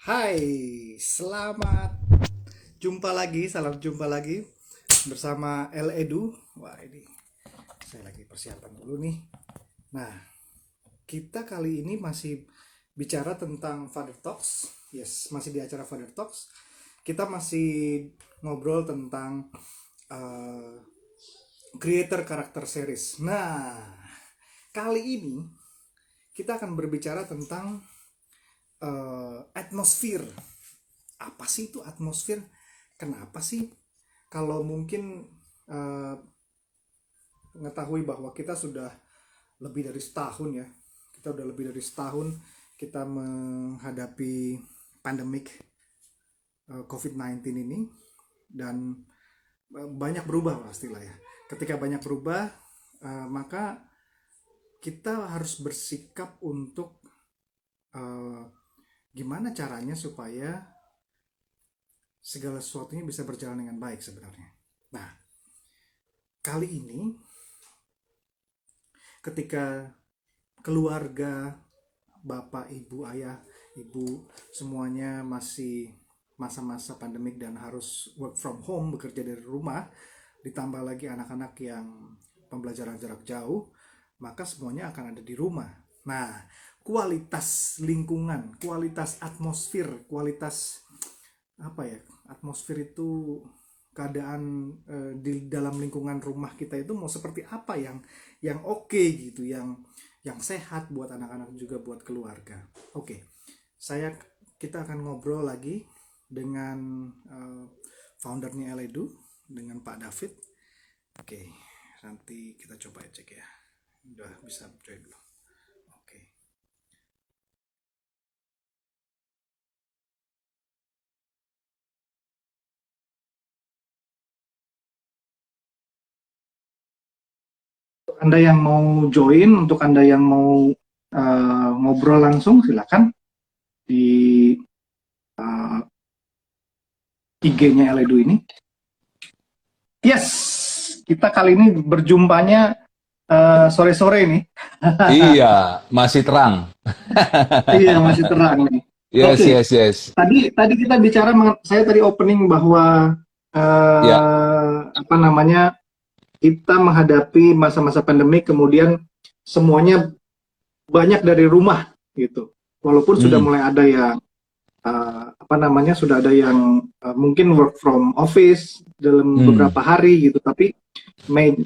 Hai, selamat jumpa lagi, salam jumpa lagi bersama El Edu. Wah, ini saya lagi persiapan dulu nih. Nah, kita kali ini masih bicara tentang Father Talks. Yes, masih di acara Father Talks. Kita masih ngobrol tentang uh, creator karakter series. Nah, kali ini kita akan berbicara tentang atmosfer. Apa sih itu atmosfer? Kenapa sih? Kalau mungkin uh, mengetahui bahwa kita sudah lebih dari setahun ya, kita udah lebih dari setahun kita menghadapi pandemik COVID-19 ini, dan banyak berubah pastilah ya. Ketika banyak berubah, maka kita harus bersikap untuk uh, gimana caranya supaya segala sesuatunya bisa berjalan dengan baik sebenarnya. Nah, kali ini ketika keluarga, bapak, ibu, ayah, ibu, semuanya masih masa-masa pandemik dan harus work from home, bekerja dari rumah, ditambah lagi anak-anak yang pembelajaran jarak jauh, maka semuanya akan ada di rumah. Nah, kualitas lingkungan, kualitas atmosfer, kualitas apa ya? Atmosfer itu keadaan di dalam lingkungan rumah kita itu mau seperti apa yang oke gitu, yang sehat buat anak-anak juga buat keluarga. Oke. Saya kita akan ngobrol lagi dengan foundernya Eledu, dengan Pak David. Oke, nanti kita coba cek ya. Udah bisa join belum? Oke. Untuk Anda yang mau join, untuk Anda yang mau ngobrol langsung, silakan di IG-nya Eledu ini. Yes, kita kali ini berjumpanya sore-sore nih. Iya, masih terang. Iya, masih terang nih. Yes, Oke, yes, yes. tadi kita bicara, saya tadi opening bahwa Ya, apa namanya, kita menghadapi masa-masa pandemi, kemudian semuanya banyak dari rumah gitu. Walaupun sudah hmm, mulai ada yang apa namanya, sudah ada yang mungkin work from office dalam hmm, beberapa hari gitu, tapi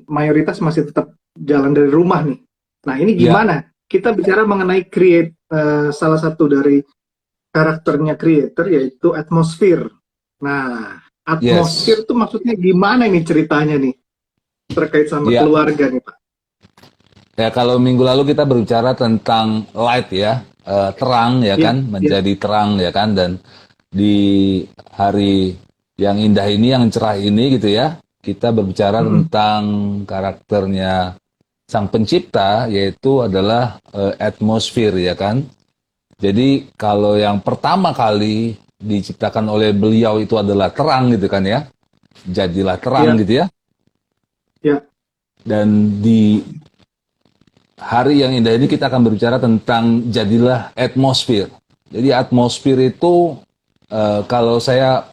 mayoritas masih tetap jalan dari rumah nih. Nah, ini ya, gimana? Kita bicara mengenai salah satu dari karakternya creator, yaitu atmosfer. Nah, atmosfer yes. itu maksudnya gimana nih ceritanya nih terkait sama Ya, keluarga nih, Pak? ya kalau minggu lalu kita berbicara tentang light ya, terang ya Ya, kan, ya. menjadi terang ya kan, dan di hari yang indah ini, yang cerah ini gitu ya, kita berbicara Mm-mm. tentang karakternya sang pencipta, yaitu adalah atmosfer ya kan. Jadi kalau yang pertama kali diciptakan oleh beliau itu adalah terang gitu kan ya. Jadilah terang Ya, gitu ya. ya. Dan di hari yang indah ini kita akan berbicara tentang jadilah atmosfer. Jadi atmosfer itu kalau saya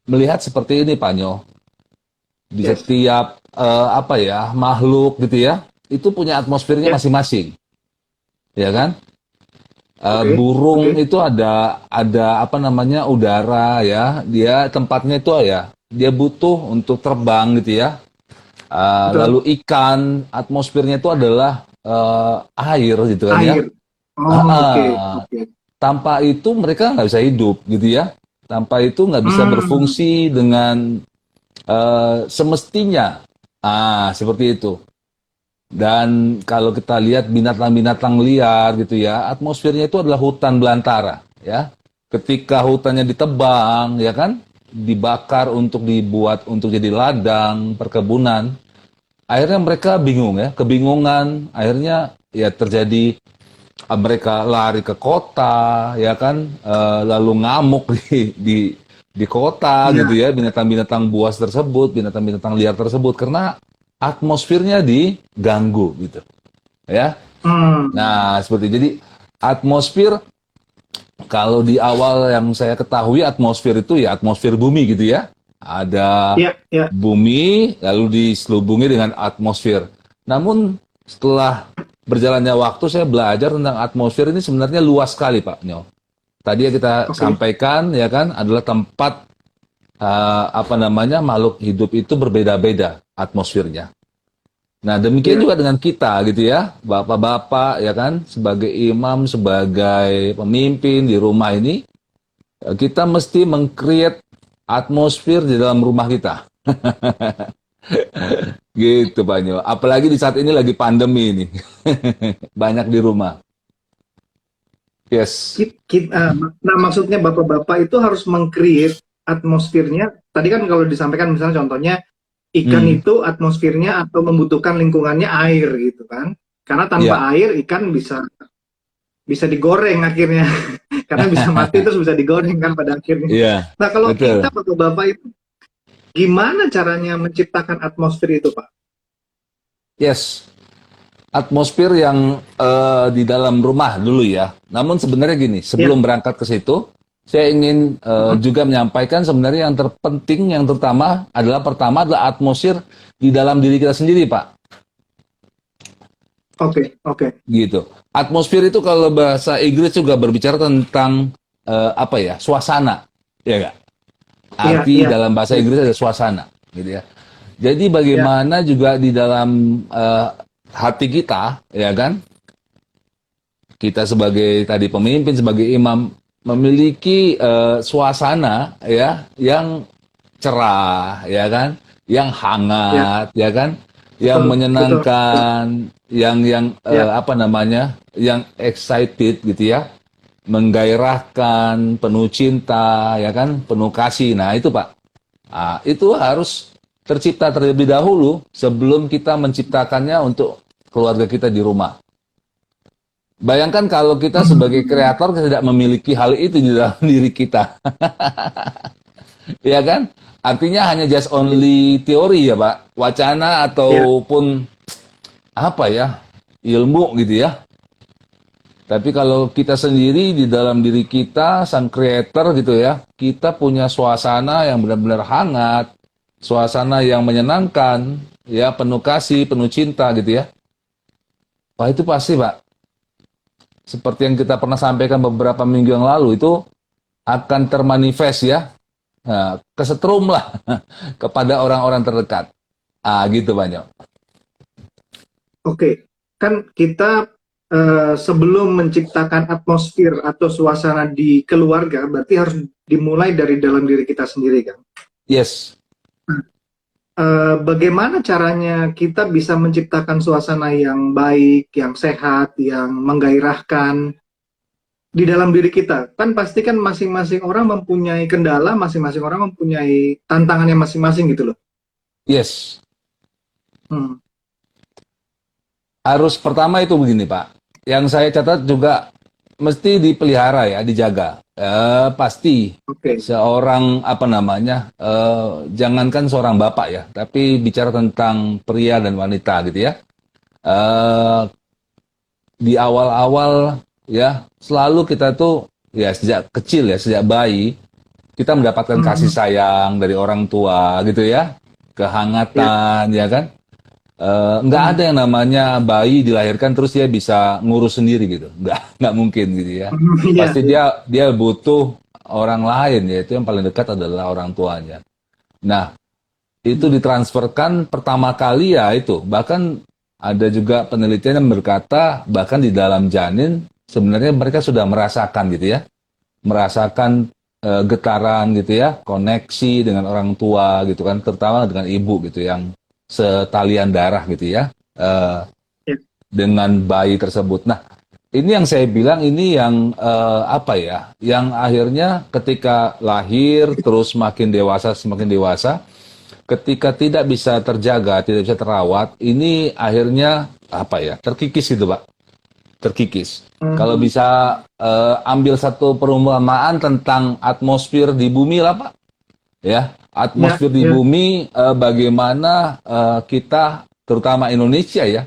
melihat seperti ini Pak Nyo, di Yes. setiap apa ya makhluk gitu ya, itu punya atmosfernya Ya. masing-masing, ya kan? Oke, Burung oke. itu ada apa namanya udara ya, dia tempatnya itu ya, dia butuh untuk terbang gitu ya. Lalu Betul. ikan, atmosfernya itu adalah air gitu kan ya. Air. Ah, Oh, oke, ah. oke. Tanpa itu mereka nggak bisa hidup gitu ya. Tanpa itu nggak bisa Hmm, berfungsi dengan semestinya. Seperti itu. Dan kalau kita lihat binatang-binatang liar gitu ya, atmosfernya itu adalah hutan belantara, ya. Ketika hutannya ditebang, ya kan, dibakar untuk dibuat untuk jadi ladang, perkebunan, akhirnya mereka bingung ya, kebingungan, akhirnya ya terjadi mereka lari ke kota, ya kan, lalu ngamuk di kota gitu ya. ya, binatang-binatang buas tersebut, binatang-binatang liar tersebut karena atmosfernya diganggu gitu, ya. Hmm, Nah, seperti jadi atmosfer kalau di awal yang saya ketahui atmosfer itu ya atmosfer bumi gitu ya. Ada Ya, ya. bumi lalu diselubungi dengan atmosfer. Namun setelah berjalannya waktu saya belajar tentang atmosfer ini sebenarnya luas sekali Pak Nyo. Tadi yang kita Oke. sampaikan ya kan adalah tempat apa namanya makhluk hidup itu berbeda-beda atmosfernya. Nah, demikian Ya. juga dengan kita gitu ya, bapak-bapak ya kan, sebagai imam, sebagai pemimpin di rumah ini, kita mesti meng-create atmosfer di dalam rumah kita. Gitu Pak Nyo. Apalagi di saat ini lagi pandemi ini. Banyak di rumah. Yes. Nah, maksudnya bapak-bapak itu harus meng-create atmosfernya. Tadi kan kalau disampaikan misalnya contohnya ikan Hmm. itu atmosfernya atau membutuhkan lingkungannya air gitu kan. Karena Ya. tanpa air ikan bisa bisa digoreng akhirnya. Karena bisa mati terus bisa digoreng kan pada akhirnya. Iya, Nah, kalau kita betul. bapak-bapak itu gimana caranya menciptakan atmosfer itu, Pak? Yes. Atmosfer yang di dalam rumah dulu ya. Namun sebenarnya gini, Ya. sebelum berangkat ke situ, saya ingin Mhm. juga menyampaikan sebenarnya yang terpenting, yang terutama pertama adalah atmosfer di dalam diri kita sendiri, Pak. Oke, oke. Gitu. Atmosfer itu kalau bahasa Inggris juga berbicara tentang apa ya, suasana, ya nggak? Iya, Arti iya. dalam bahasa Iya, Inggris ada suasana, gitu ya. Jadi iya. bagaimana juga di dalam hati kita, ya kan? Kita sebagai tadi pemimpin, sebagai imam memiliki suasana ya yang cerah, ya kan, yang Ya, hangat, ya kan, yang betul, betul, betul. menyenangkan, yang Ya. apa namanya, yang excited gitu ya, menggairahkan, penuh cinta, ya kan, penuh kasih. Nah itu Pak, itu harus tercipta terlebih dahulu sebelum kita menciptakannya untuk keluarga kita di rumah. Bayangkan kalau kita sebagai Hmm. kreator tidak memiliki hal itu di dalam diri kita, ya kan? Artinya hanya just only teori ya, Pak. Wacana Ya. ataupun apa ya, ilmu gitu ya. Tapi kalau kita sendiri di dalam diri kita, sang creator gitu ya, kita punya suasana yang benar-benar hangat, suasana yang menyenangkan, ya penuh kasih, penuh cinta gitu ya. Wah itu pasti, Pak. Seperti yang kita pernah sampaikan beberapa minggu yang lalu itu akan termanifest ya, kesetrum lah kepada orang-orang terdekat. Gitu banyak. Oke. Kan kita sebelum menciptakan atmosfer atau suasana di keluarga, berarti harus dimulai dari dalam diri kita sendiri kan. Yes. Bagaimana caranya kita bisa menciptakan suasana yang baik, yang sehat, yang menggairahkan di dalam diri kita? Kan pasti kan masing-masing orang mempunyai kendala, masing-masing orang mempunyai tantangannya masing-masing gitu loh. Yes. Hmm. Harus pertama itu begini, Pak. Yang saya catat juga mesti dipelihara ya, dijaga. Pasti Oke. seorang apa namanya, jangankan seorang bapak ya, tapi bicara tentang pria dan wanita gitu ya. Eh, di awal-awal ya, selalu kita tuh ya sejak kecil ya, sejak bayi kita mendapatkan kasih Mhm. sayang dari orang tua gitu ya, Ya. kehangatan ya kan. Nggak ada Mhm. yang namanya bayi dilahirkan terus dia bisa ngurus sendiri gitu, nggak mungkin gitu ya. Mhm. Iya, Pasti iya. dia butuh orang lain, yaitu yang paling dekat adalah orang tuanya. Nah, itu Mhm. ditransferkan pertama kali ya itu. Bahkan ada juga penelitian yang berkata bahkan di dalam janin sebenarnya mereka sudah merasakan gitu ya, merasakan getaran gitu ya, koneksi dengan orang tua gitu kan, terutama dengan ibu gitu yang setalian darah gitu ya, Ya. dengan bayi tersebut. Nah, ini yang saya bilang ini yang apa ya, yang akhirnya ketika lahir terus semakin dewasa, ketika tidak bisa terjaga, tidak bisa terawat, ini akhirnya apa ya, terkikis gitu Pak, terkikis. Kalau Mhm. bisa ambil satu perumpamaan tentang atmosfer di bumi lah Pak, ya Ya, atmosfer di ya. bumi bagaimana kita terutama Indonesia ya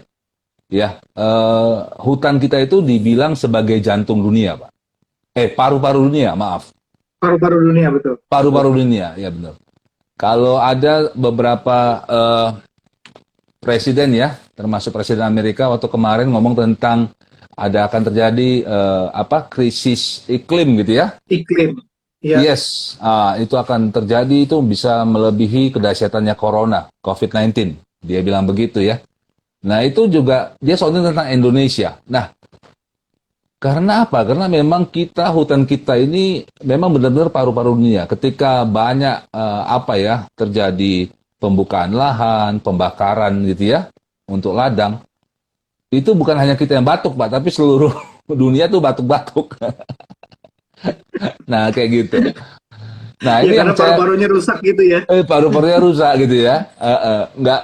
hutan kita itu dibilang sebagai jantung dunia Pak. Paru-paru dunia, maaf. Paru-paru dunia, betul. Betul. Paru-paru dunia, ya benar. Kalau ada beberapa presiden ya, termasuk presiden Amerika waktu kemarin ngomong tentang ada akan terjadi krisis iklim gitu ya. Iklim. Ya, Yes, itu akan terjadi, itu bisa melebihi kedahsyatannya corona, COVID-19. Dia bilang begitu ya. Nah, itu juga dia soalnya tentang Indonesia. Nah, karena apa? Karena memang hutan kita ini memang benar-benar paru-paru dunia. Ketika banyak terjadi pembukaan lahan, pembakaran gitu ya, untuk ladang, itu bukan hanya kita yang batuk, Pak, tapi seluruh dunia tuh batuk-batuk. Nah, kayak gitu. Nah, ya ini yang karena saya paru-parunya rusak gitu ya. paru-parunya rusak gitu ya. Nggak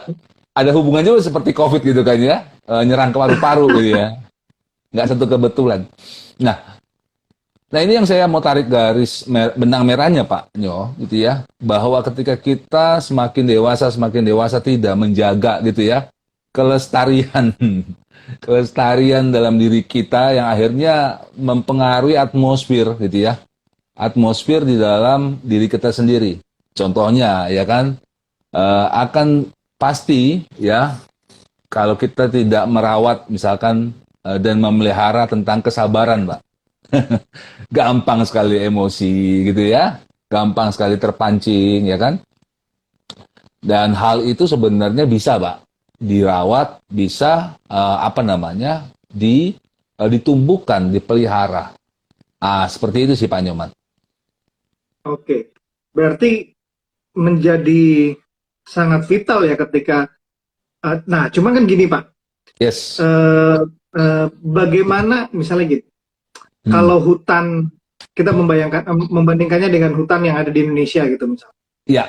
ada hubungannya seperti COVID gitu kan ya, nyerang ke paru-paru gitu ya. Nggak satu kebetulan. Nah, nah ini yang saya mau tarik garis benang merahnya Pak Nyo, gitu ya, bahwa ketika kita semakin dewasa tidak menjaga gitu ya, kelestarian, kelestarian dalam diri kita yang akhirnya mempengaruhi atmosfer gitu ya, atmosfer di dalam diri kita sendiri. Contohnya ya kan, akan pasti ya kalau kita tidak merawat misalkan dan memelihara tentang kesabaran, Pak. Gampang sekali emosi gitu ya, gampang sekali terpancing ya kan. Dan hal itu sebenarnya bisa, Pak, dirawat, bisa ditumbuhkan, dipelihara. Seperti itu sih Pak Nyoman. Oke. Berarti menjadi sangat vital ya ketika nah, cuman kan gini, Pak. Yes. Bagaimana misalnya gitu. Hmm. Kalau hutan kita membandingkannya dengan hutan yang ada di Indonesia gitu misalnya. Ya.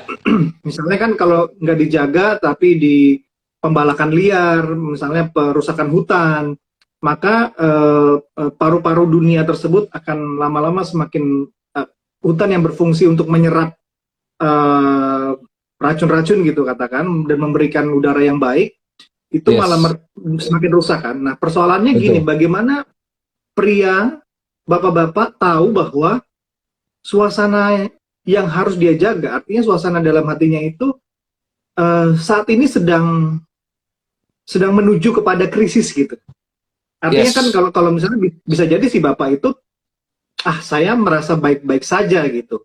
Misalnya kan kalau nggak dijaga tapi di pembalakan liar, misalnya perusakan hutan, maka paru-paru dunia tersebut akan lama-lama semakin hutan yang berfungsi untuk menyerap racun-racun gitu katakan dan memberikan udara yang baik itu Yes. malah semakin rusak kan. Nah persoalannya Betul. gini, bagaimana pria bapak-bapak tahu bahwa suasana yang harus dia jaga, artinya suasana dalam hatinya itu saat ini sedang menuju kepada krisis gitu. Artinya Yes. kan kalau misalnya bisa jadi si bapak itu saya merasa baik-baik saja gitu.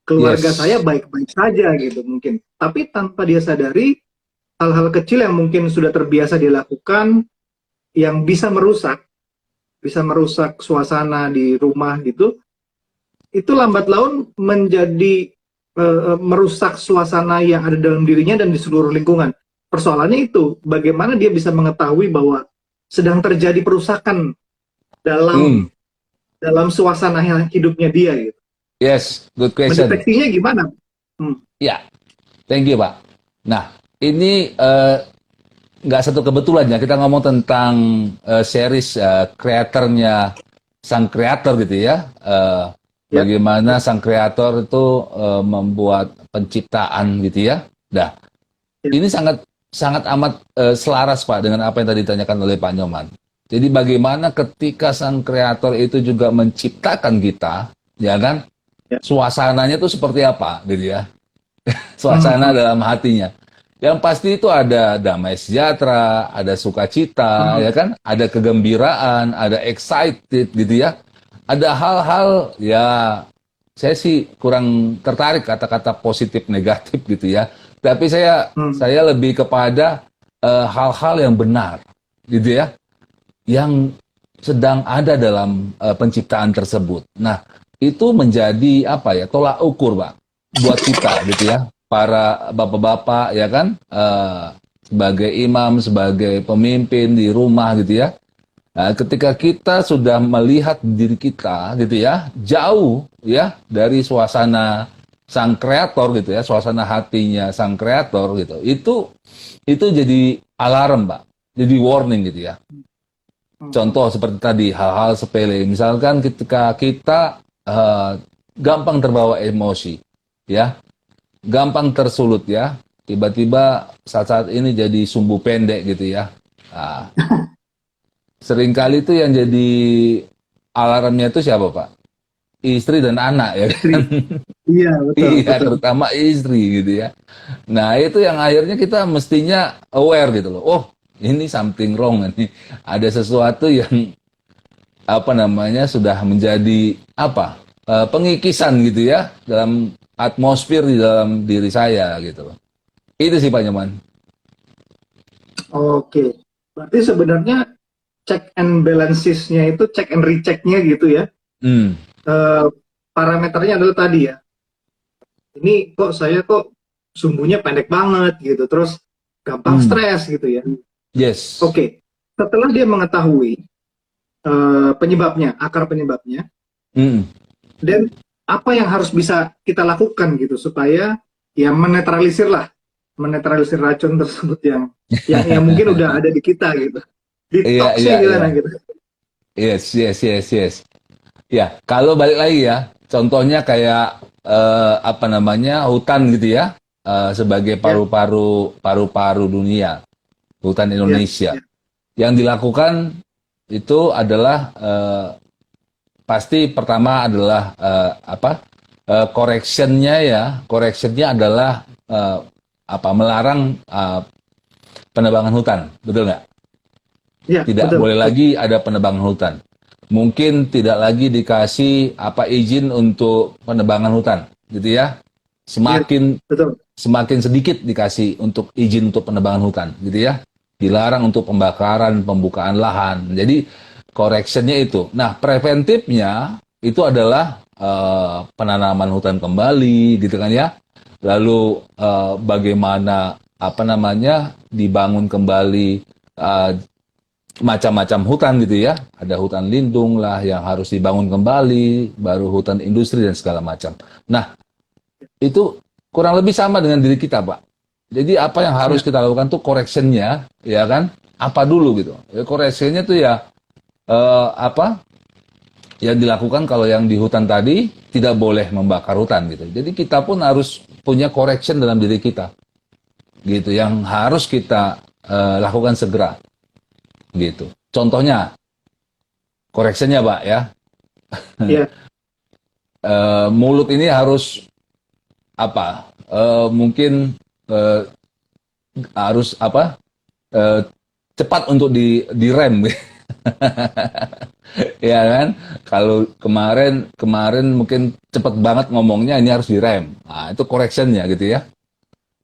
Keluarga Yes. saya baik-baik saja gitu mungkin. Tapi tanpa dia sadari hal-hal kecil yang mungkin sudah terbiasa dilakukan yang bisa merusak suasana di rumah gitu, itu lambat laun menjadi merusak suasana yang ada dalam dirinya dan di seluruh lingkungan. Persoalannya itu, bagaimana dia bisa mengetahui bahwa sedang terjadi perusakan dalam suasana hidupnya dia gitu. Yes, good question. Mendeteksinya gimana? Ya, thank you Pak. Nah, ini nggak satu kebetulan ya, kita ngomong tentang series kreatornya sang kreator gitu ya. Bagaimana sang kreator itu membuat penciptaan gitu ya. Nah, ini sangat amat selaras Pak dengan apa yang tadi ditanyakan oleh Pak Nyoman. Jadi bagaimana ketika sang kreator itu juga menciptakan kita, ya kan? Suasananya itu seperti apa gitu ya. Suasana dalam hatinya. Yang pasti itu ada damai sejahtera, ada sukacita, ya kan? Ada kegembiraan, ada excited gitu ya. Ada hal-hal ya saya sih kurang tertarik kata-kata positif negatif gitu ya. Tapi saya lebih kepada hal-hal yang benar gitu ya. Yang sedang ada dalam penciptaan tersebut. Nah, itu menjadi tolak ukur Pak buat kita gitu ya, para bapak-bapak ya kan, sebagai imam, sebagai pemimpin di rumah gitu ya. Nah, ketika kita sudah melihat diri kita gitu ya, jauh ya dari suasana sang kreator gitu ya, suasana hatinya sang kreator gitu, itu jadi alarm Pak, jadi warning gitu ya. Contoh seperti tadi, hal-hal sepele, misalkan ketika kita gampang terbawa emosi ya, gampang tersulut ya, tiba-tiba saat-saat ini jadi sumbu pendek gitu ya. Seringkali itu yang jadi alarmnya itu siapa Pak? istri dan anak ya Istri. kan. Iya, betul, Iya, betul. terutama istri gitu ya. Nah, itu yang akhirnya kita mestinya aware gitu loh. Oh, ini something wrong ini. Ada sesuatu yang apa namanya sudah menjadi apa? Pengikisan gitu ya dalam atmosfer di dalam diri saya gitu loh. Itu sih Pak Nyoman. Oke. Berarti sebenarnya check and balances-nya itu check and recheck-nya gitu ya. Hmm. Eh, Parameternya adalah tadi ya. Ini kok saya kok sumbunya pendek banget gitu. Terus gampang Hmm. stres gitu ya. Yes. Oke. Setelah dia mengetahui penyebabnya, akar penyebabnya, Hmm. dan apa yang harus bisa kita lakukan gitu supaya ya menetralisir racun tersebut yang mungkin udah ada di kita gitu. Iya, iya, Detoxnya iya. gimana gitu. Yes, yes, yes, yes. Ya, kalau balik lagi ya, contohnya kayak apa namanya hutan gitu ya, sebagai Ya, paru-paru dunia, hutan ya, Indonesia. ya, Yang dilakukan itu adalah pasti pertama adalah apa correctionnya adalah apa melarang penebangan hutan, betul nggak? ya, Tidak betul, boleh lagi ada penebangan hutan. Mungkin tidak lagi dikasih apa izin untuk penebangan hutan, gitu ya. ya, Semakin betul. semakin sedikit dikasih untuk izin untuk penebangan hutan, gitu ya. Dilarang untuk pembakaran, pembukaan lahan. Jadi correctionnya itu. Nah, preventifnya itu adalah penanaman hutan kembali, gitu kan ya. Lalu bagaimana apa namanya dibangun kembali eh, macam-macam hutan gitu ya. Ada hutan lindung lah yang harus dibangun kembali, baru hutan industri dan segala macam. Nah, itu kurang lebih sama dengan diri kita, Pak. Jadi apa yang harus Ya, kita lakukan tuh correctionnya, ya kan? Apa dulu gitu. Ya, correctionnya tuh ya apa yang dilakukan kalau yang di hutan tadi tidak boleh membakar hutan gitu. Jadi kita pun harus punya correction dalam diri kita, gitu. Yang harus kita lakukan segera, gitu. Contohnya, correctionnya, Pak ya. ya, Mulut ini harus apa? Mungkin harus apa? eh, cepat untuk direm, ya kan? Kalau kemarin kemarin mungkin cepat banget ngomongnya, ini harus direm. Nah, itu correctionnya gitu ya.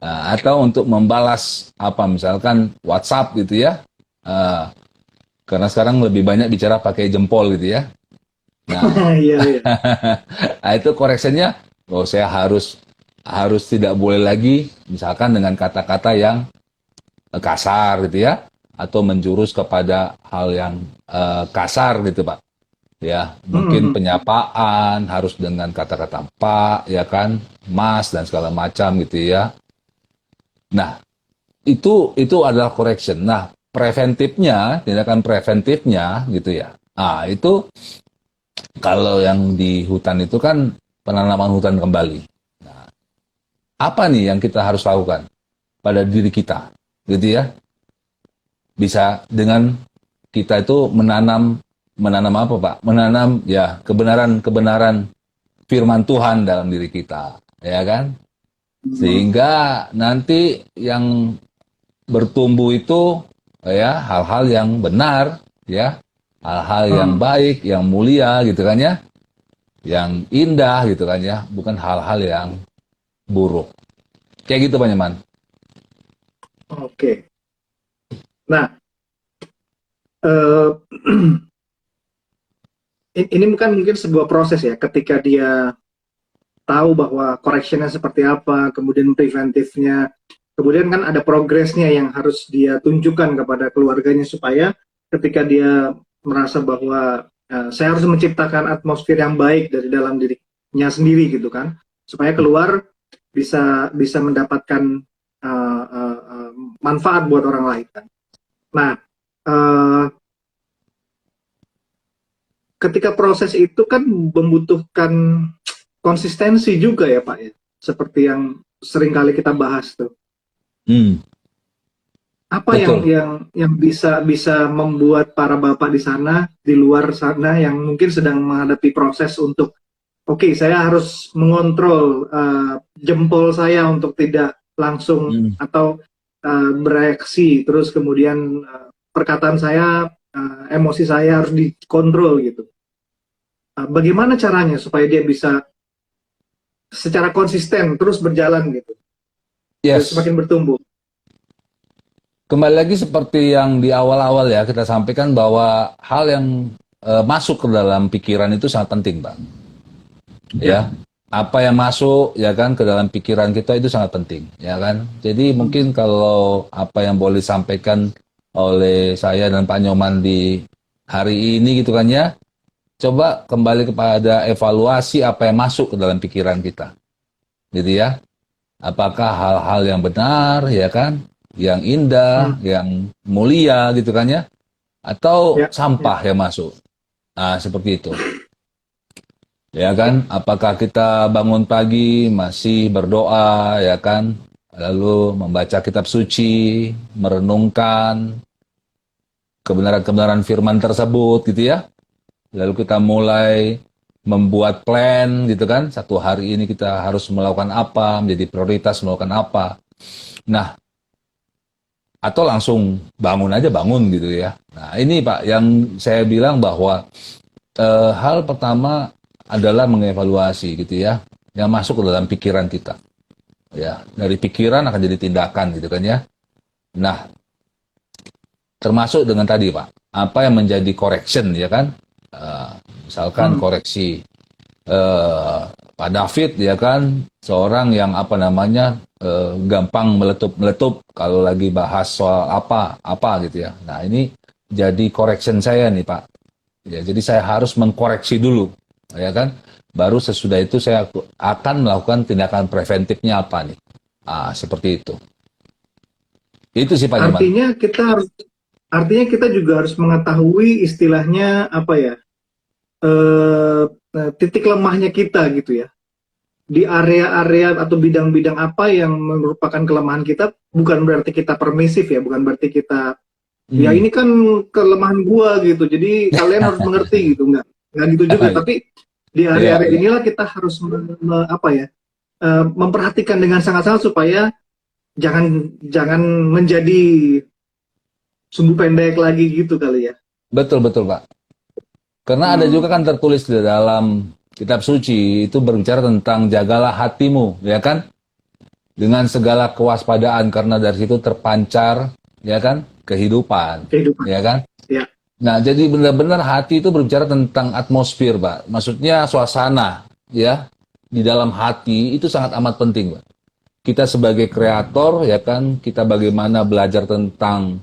Nah, atau untuk membalas apa misalkan WhatsApp gitu ya. Eh, karena sekarang lebih banyak bicara pakai jempol gitu ya. Nah, iya, iya. nah itu correctionnya, oh saya harus harus tidak boleh lagi misalkan dengan kata-kata yang kasar gitu ya, atau menjurus kepada hal yang kasar gitu Pak. Ya, mungkin Hmm, penyapaan harus dengan kata-kata Pak, ya kan, Mas dan segala macam gitu ya. Nah, itu adalah correction. Nah, preventifnya, tindakan preventifnya gitu ya. Ah, itu kalau yang di hutan itu kan penanaman hutan kembali. Apa nih yang kita harus lakukan pada diri kita, gitu ya? Bisa dengan kita itu menanam apa Pak? Menanam ya kebenaran-kebenaran firman Tuhan dalam diri kita, ya kan? hmm, Sehingga nanti yang bertumbuh itu ya hal-hal yang benar, ya, hal-hal yang hmm. baik, yang mulia gitu kan ya, yang indah gitu kan ya, bukan hal-hal yang buruk. Kayak gitu Pak Nyaman. Oke. Nah, eh, ini kan mungkin sebuah proses ya, ketika dia tahu bahwa correctionnya seperti apa, kemudian preventifnya, kemudian kan ada progresnya yang harus dia tunjukkan kepada keluarganya supaya ketika dia merasa bahwa saya harus menciptakan atmosfer yang baik dari dalam dirinya sendiri gitu kan, supaya keluar bisa bisa mendapatkan uh, uh, uh, manfaat buat orang lain kan. Nah, uh, ketika proses itu kan membutuhkan konsistensi juga ya Pak ya, seperti yang sering kali kita bahas tuh. Hmm, Apa betul. yang bisa bisa membuat para bapak di sana, di luar sana yang mungkin sedang menghadapi proses untuk oke, saya harus mengontrol jempol saya untuk tidak langsung Hmm. atau bereaksi, terus kemudian perkataan saya, emosi saya harus dikontrol gitu. Bagaimana caranya supaya dia bisa secara konsisten terus berjalan gitu dan Yes. semakin bertumbuh? Kembali lagi seperti yang di awal-awal ya kita sampaikan bahwa hal yang masuk ke dalam pikiran itu sangat penting, Pak. Ya. Ya, apa yang masuk ya kan ke dalam pikiran kita itu sangat penting, ya kan. Jadi Hmm. mungkin kalau apa yang boleh disampaikan oleh saya dan Pak Nyoman di hari ini gitu kan ya, coba kembali kepada evaluasi apa yang masuk ke dalam pikiran kita, gitu ya. Apakah hal-hal yang benar, ya kan, yang indah, Hmm. yang mulia gitu kan ya, atau Ya. Ya. sampah yang masuk. Nah, seperti itu. Ya kan, apakah kita bangun pagi masih berdoa, ya kan, lalu membaca kitab suci, merenungkan kebenaran-kebenaran firman tersebut gitu ya. Lalu kita mulai membuat plan gitu kan, satu hari ini kita harus melakukan apa, menjadi prioritas melakukan apa. Nah, atau langsung bangun aja bangun gitu ya. Nah, ini Pak yang saya bilang bahwa hal pertama adalah mengevaluasi gitu ya, yang masuk ke dalam pikiran kita. Ya, dari pikiran akan jadi tindakan gitu kan ya. Nah, termasuk dengan tadi Pak, apa yang menjadi correction ya kan? Eh, Misalkan Hmm. koreksi Pak David ya kan, seorang yang apa namanya gampang meletup-meletup kalau lagi bahas soal apa gitu ya. Nah, ini jadi correction saya nih Pak. Ya, jadi saya harus mengkoreksi dulu, ya kan? Baru sesudah itu saya akan melakukan tindakan preventifnya apa nih? Ah, seperti itu. Itu sih Pak Nyoman. Artinya kita harus, artinya kita juga harus mengetahui istilahnya apa ya, eh, titik lemahnya kita gitu ya, di area-area atau bidang-bidang apa yang merupakan kelemahan kita. Bukan berarti kita permisif ya, bukan berarti kita ya Hmm. ini kan kelemahan gua gitu jadi kalian harus mengerti gitu, nggak gitu juga, tapi di Iya, area-area iya. inilah kita harus apa ya, memperhatikan dengan sangat-sangat supaya jangan jangan menjadi sumbu pendek lagi gitu kali ya. Betul, betul Pak. Karena ada juga kan Hmm. tertulis di dalam kitab suci itu berbicara tentang jagalah hatimu, ya kan? Dengan segala kewaspadaan karena dari situ terpancar, ya kan? Kehidupan, Kehidupan ya kan? ya. Nah, jadi benar-benar hati itu berbicara tentang atmosfer, Pak. Maksudnya suasana, ya. Di dalam hati itu sangat amat penting, Pak. Kita sebagai kreator, ya kan, kita bagaimana belajar tentang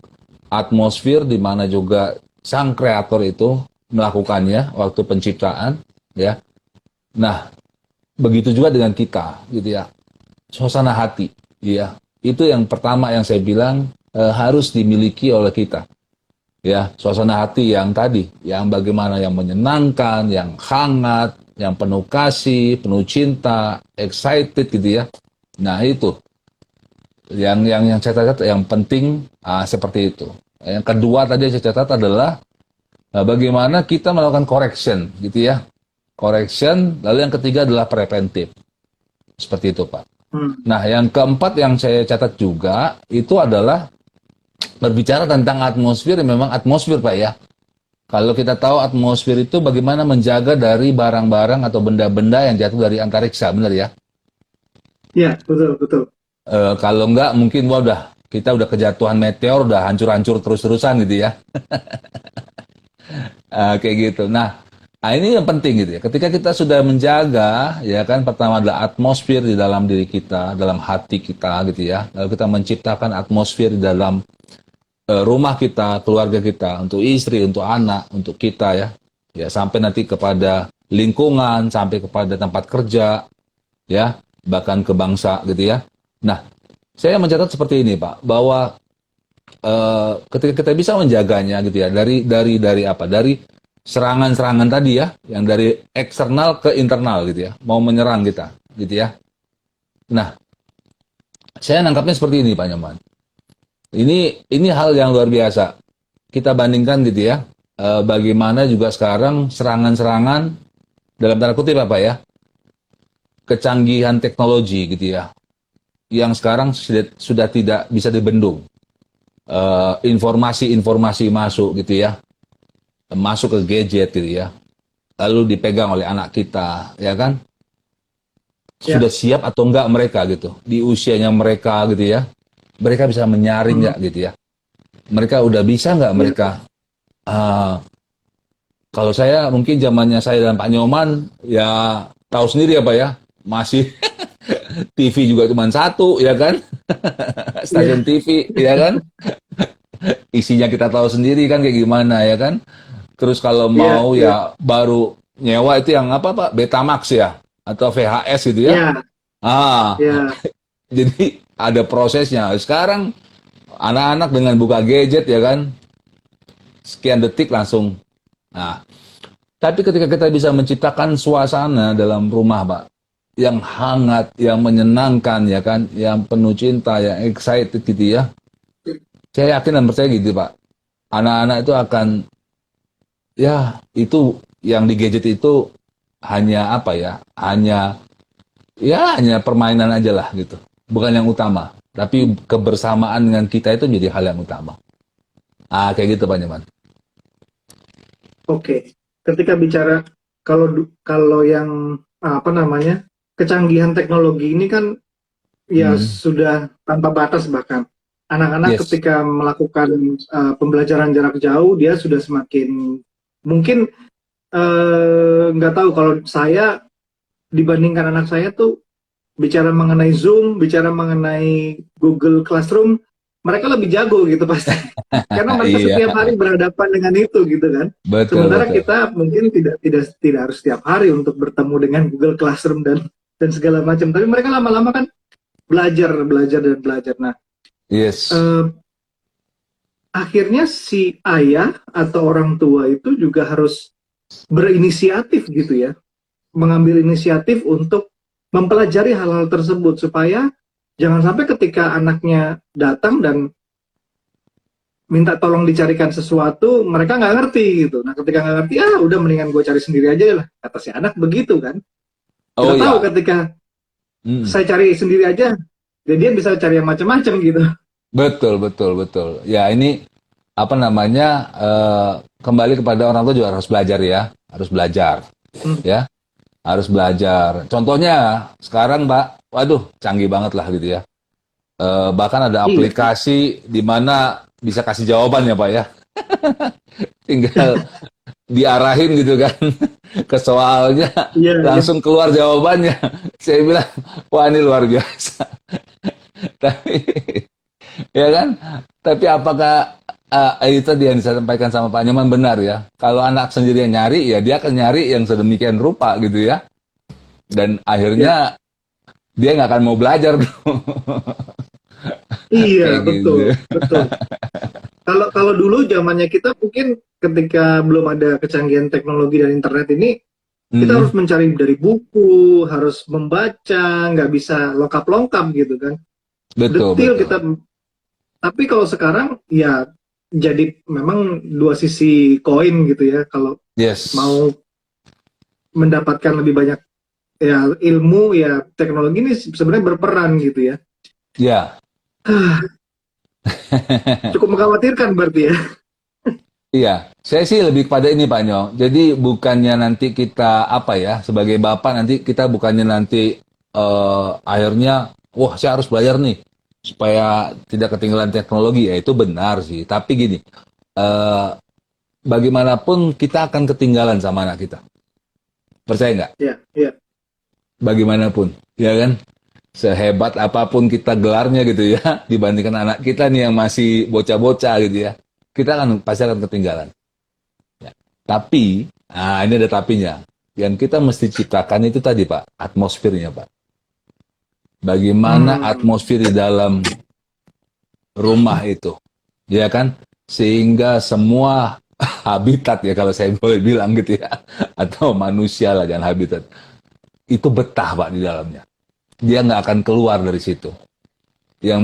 atmosfer, di mana juga sang kreator itu melakukannya waktu penciptaan, ya. Nah, begitu juga dengan kita, gitu ya. Suasana hati, ya. Itu yang pertama yang saya bilang harus dimiliki oleh kita, ya, suasana hati yang tadi, yang bagaimana yang menyenangkan, yang hangat, yang penuh kasih, penuh cinta, excited gitu ya. Nah, itu yang saya catat yang penting seperti itu. Yang kedua tadi yang saya catat adalah bagaimana kita melakukan correction gitu ya. Correction, lalu yang ketiga adalah preventif. Seperti itu, Pak. Hmm. Nah, yang keempat yang saya catat juga itu adalah berbicara tentang atmosfer, memang atmosfer, Pak ya. Kalau kita tahu atmosfer itu bagaimana menjaga dari barang-barang atau benda-benda yang jatuh dari antariksa, benar ya? Ya, betul betul. Kalau enggak, mungkin wah udah kita udah kejatuhan meteor, udah hancur-hancur terus-terusan gitu ya. Kayak gitu. Nah, ini yang penting gitu ya. Ketika kita sudah menjaga, ya kan, pertama adalah atmosfer di dalam diri kita, dalam hati kita gitu ya. Lalu kita menciptakan atmosfer di dalam rumah kita, keluarga kita, untuk istri, untuk anak, untuk kita ya. Ya, sampai nanti kepada lingkungan, sampai kepada tempat kerja, ya, bahkan ke bangsa gitu ya. Nah, saya mencatat seperti ini, Pak, bahwa ketika kita bisa menjaganya gitu ya, dari apa? Dari serangan-serangan tadi ya, yang dari eksternal ke internal gitu ya, mau menyerang kita gitu ya. Nah, saya nangkapnya seperti ini, Pak Nyoman. Ini hal yang luar biasa. Kita bandingkan gitu ya, bagaimana juga sekarang serangan-serangan dalam tanda kutip apa ya? kecanggihan teknologi gitu ya, yang sekarang sudah tidak bisa dibendung. Informasi-informasi masuk gitu ya, masuk ke gadget gitu ya, lalu dipegang oleh anak kita, ya kan? Sudah Ya. siap atau enggak mereka gitu, di usianya mereka gitu ya, mereka bisa menyaring Hmm. nggak gitu ya? Mereka udah bisa nggak Ya. mereka? Uh, Kalau saya mungkin zamannya saya dan Pak Nyoman ya tahu sendiri apa ya, masih TV juga cuma satu ya kan, stasiun Ya. TV ya kan, isinya kita tahu sendiri kan kayak gimana ya kan. Terus kalau Ya. mau Ya. ya baru nyewa itu yang apa Pak, Betamax ya atau VHS gitu ya. Ya. Ah, Ya. jadi ada prosesnya. Sekarang anak-anak dengan buka gadget ya kan, sekian detik langsung. Nah, tapi ketika kita bisa menciptakan suasana dalam rumah, Pak, yang hangat, yang menyenangkan ya kan, yang penuh cinta, yang excited gitu ya. Saya yakin dan percaya gitu, Pak. Anak-anak itu akan, ya itu yang di gadget itu hanya apa ya, hanya permainan aja lah gitu. Bukan yang utama. Tapi kebersamaan dengan kita itu menjadi hal yang utama. Ah, kayak gitu Pak Nyaman. Oke. Ketika bicara kalau yang apa namanya kecanggihan teknologi ini kan ya Hmm. sudah tanpa batas, bahkan anak-anak Yes. ketika melakukan pembelajaran jarak jauh dia sudah semakin mungkin nggak tahu. Kalau saya dibandingkan anak saya tuh bicara mengenai Zoom, bicara mengenai Google Classroom, mereka lebih jago gitu pasti. Karena mereka Iya, setiap hari berhadapan dengan itu gitu kan. betul Sementara betul. kita mungkin tidak harus setiap hari untuk bertemu dengan Google Classroom dan segala macam. Tapi mereka lama-lama kan belajar, belajar dan belajar. Nah, Yes. eh, akhirnya si ayah atau orang tua itu juga harus berinisiatif gitu ya, mengambil inisiatif untuk mempelajari hal-hal tersebut supaya jangan sampai ketika anaknya datang dan minta tolong dicarikan sesuatu, mereka nggak ngerti gitu. Nah, ketika nggak ngerti, udah mendingan gue cari sendiri aja lah. Kata si anak begitu kan. Kita Oh tahu ya. ketika Mm. saya cari sendiri aja, dan dia bisa cari yang macam-macam gitu. Betul betul betul. Ya ini apa namanya, kembali kepada orang tua juga harus belajar ya, harus belajar Hmm. ya, harus belajar. Contohnya sekarang Pak, waduh canggih banget lah gitu ya. Bahkan ada Iya, aplikasi di mana bisa kasih jawaban ya Pak ya. Tinggal diarahin gitu kan ke soalnya, iya, iya. langsung keluar jawabannya. Saya bilang, wah ini luar biasa. Tapi ya kan? Tapi apakah itu tadi yang disampaikan sama Pak Nyoman benar ya? Kalau anak sendiri yang nyari, ya dia akan nyari yang sedemikian rupa gitu ya. Dan Ya. akhirnya dia nggak akan mau belajar tuh. Iya, Kayak gitu. betul, betul. Kalau kalau dulu zamannya kita mungkin ketika belum ada kecanggihan teknologi dan internet ini, kita Hmm, harus mencari dari buku, harus membaca, nggak bisa lengkap-lengkap gitu kan. betul, Detil betul. kita. Tapi kalau sekarang ya jadi memang dua sisi koin gitu ya. Kalau Yes. mau mendapatkan lebih banyak ya ilmu, ya teknologi ini sebenarnya berperan gitu ya. Ya. Cukup mengkhawatirkan berarti ya. Iya, saya sih lebih pada ini Pak Nyo. Jadi bukannya nanti kita apa ya, sebagai bapak nanti kita bukannya nanti akhirnya, wah saya harus belajar nih supaya tidak ketinggalan teknologi. Ya itu benar sih. Tapi gini, eh, bagaimanapun kita akan ketinggalan sama anak kita. Percaya nggak? Ya, ya. Bagaimanapun, ya kan? Sehebat apapun kita gelarnya gitu ya, dibandingkan anak kita nih yang masih bocah-bocah gitu ya, kita akan pasti akan ketinggalan. Ya. Tapi, ini ada tapinya. Yang kita mesti ciptakan itu tadi Pak, atmosfernya Pak. Bagaimana Hmm, atmosfer di dalam rumah itu, ya kan? Sehingga semua habitat ya kalau saya boleh bilang gitu ya, atau manusia lah jangan habitat, itu betah Pak di dalamnya. Dia nggak akan keluar dari situ. Yang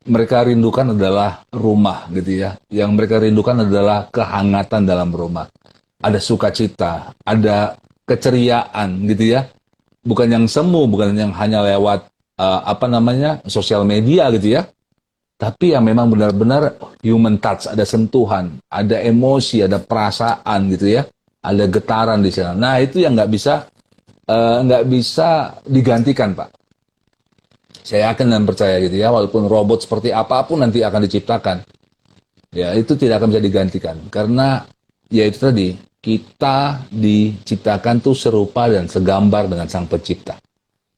mereka rindukan adalah rumah gitu ya. Yang mereka rindukan adalah kehangatan dalam rumah. Ada sukacita, ada keceriaan gitu ya. bukan yang semu, bukan yang hanya lewat sosial media gitu ya, tapi yang memang benar-benar human touch, ada sentuhan, ada emosi, ada perasaan gitu ya, ada getaran di sana. Nah itu yang nggak bisa digantikan, Pak. Saya yakin dan percaya gitu ya, walaupun robot seperti apapun nanti akan diciptakan, ya itu tidak akan bisa digantikan. Karena ya itu tadi, kita diciptakan tuh serupa dan segambar dengan Sang Pencipta.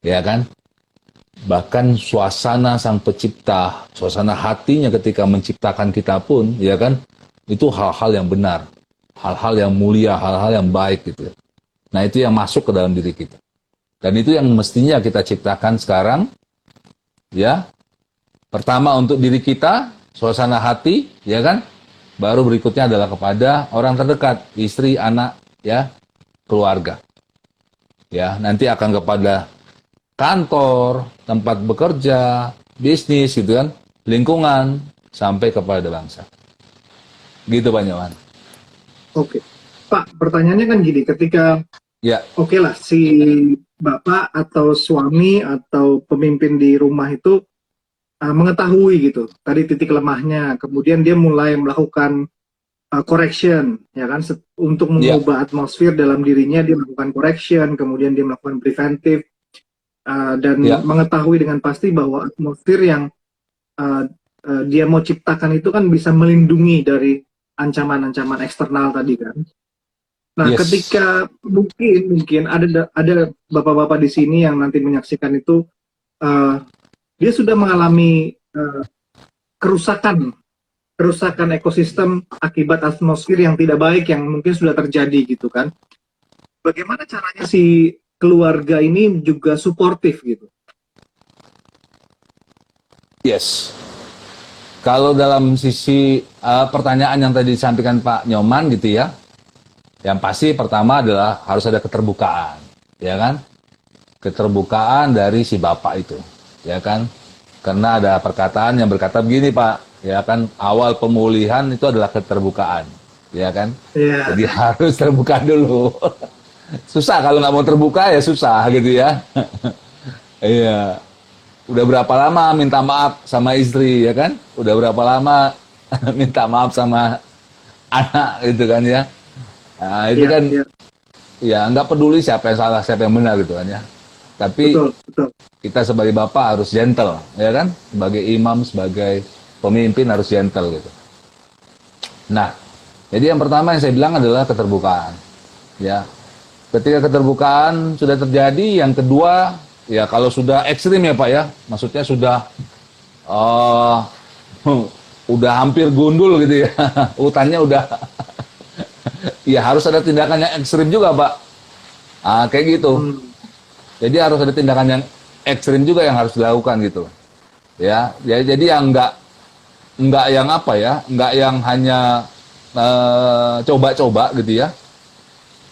Ya kan? Bahkan suasana Sang Pencipta, suasana hatinya ketika menciptakan kita pun, ya kan? Itu hal-hal yang benar, hal-hal yang mulia, hal-hal yang baik gitu. Nah, itu yang masuk ke dalam diri kita. Dan itu yang mestinya kita ciptakan sekarang, ya. Pertama untuk diri kita, suasana hati, ya kan? Baru berikutnya adalah kepada orang terdekat, istri, anak, ya, keluarga. Ya, nanti akan kepada kantor, tempat bekerja, bisnis gitu kan, lingkungan, sampai kepada bangsa. Gitu Pak Nyoman. Oke. Pak, pertanyaannya kan gini, ketika Ya, oke lah si bapak atau suami atau pemimpin di rumah itu mengetahui gitu, tadi titik lemahnya, kemudian dia mulai melakukan correction, ya kan, untuk ya, mengubah atmosfer dalam dirinya, dia melakukan correction, kemudian dia melakukan preventif, dan ya, mengetahui dengan pasti bahwa atmosfer yang uh, dia mau ciptakan itu kan bisa melindungi dari ancaman-ancaman eksternal tadi kan. Nah, yes, ketika mungkin ada bapak-bapak di sini yang nanti menyaksikan itu, uh, dia sudah mengalami kerusakan kerusakan ekosistem akibat atmosfer yang tidak baik yang mungkin sudah terjadi gitu kan. Bagaimana caranya si keluarga ini juga suportif gitu? yes. Kalau dalam sisi pertanyaan yang tadi disampaikan Pak Nyoman gitu ya, yang pasti pertama adalah harus ada keterbukaan, ya kan? Keterbukaan dari si bapak itu, ya kan? Karena ada perkataan yang berkata begini Pak, ya kan? Awal pemulihan itu adalah keterbukaan, ya kan? Ya, Jadi harus terbuka dulu. Susah kalau nggak mau terbuka ya susah gitu ya. Iya. Udah berapa lama minta maaf sama istri ya kan? Udah berapa lama minta maaf sama anak gitu kan ya? Nah, itu ya, kan ya, ya nggak peduli siapa yang salah siapa yang benar gitu kan ya. Tapi betul, betul. kita sebagai bapak harus gentle ya kan? Sebagai imam, sebagai pemimpin harus gentle gitu. Nah, jadi yang pertama yang saya bilang adalah keterbukaan. Ya, ketika keterbukaan sudah terjadi, yang kedua, ya kalau sudah ekstrim ya Pak ya, maksudnya sudah uh, udah hampir gundul gitu ya, hutannya udah, ya harus ada tindakan yang ekstrim juga Pak. Kayak gitu. Hmm, Jadi harus ada tindakan yang ekstrim juga yang harus dilakukan gitu. Ya, jadi yang nggak yang apa ya, nggak yang hanya coba-coba gitu ya.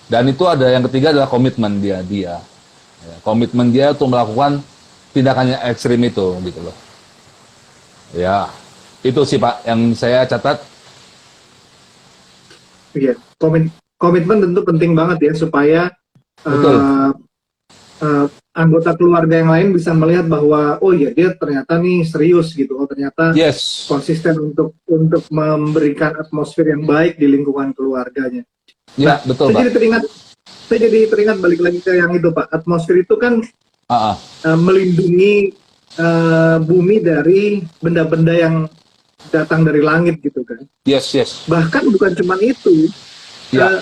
Dan itu ada yang ketiga adalah komitmen dia. Ya, komitmen dia untuk melakukan tindakan yang ekstrim itu gitu loh. Ya, itu sih Pak yang saya catat. iya. Komitmen tentu penting banget ya supaya Betul. uh, anggota keluarga yang lain bisa melihat bahwa oh iya dia ternyata nih serius gitu, oh ternyata Yes. konsisten untuk memberikan atmosfer yang baik di lingkungan keluarganya. Ya, Nah, betul Pak. saya jadi teringat balik lagi ke yang itu Pak. Atmosfer itu kan Ah, ah. melindungi bumi dari benda-benda yang datang dari langit gitu kan. Yes, yes. Bahkan bukan cuma itu, Ya,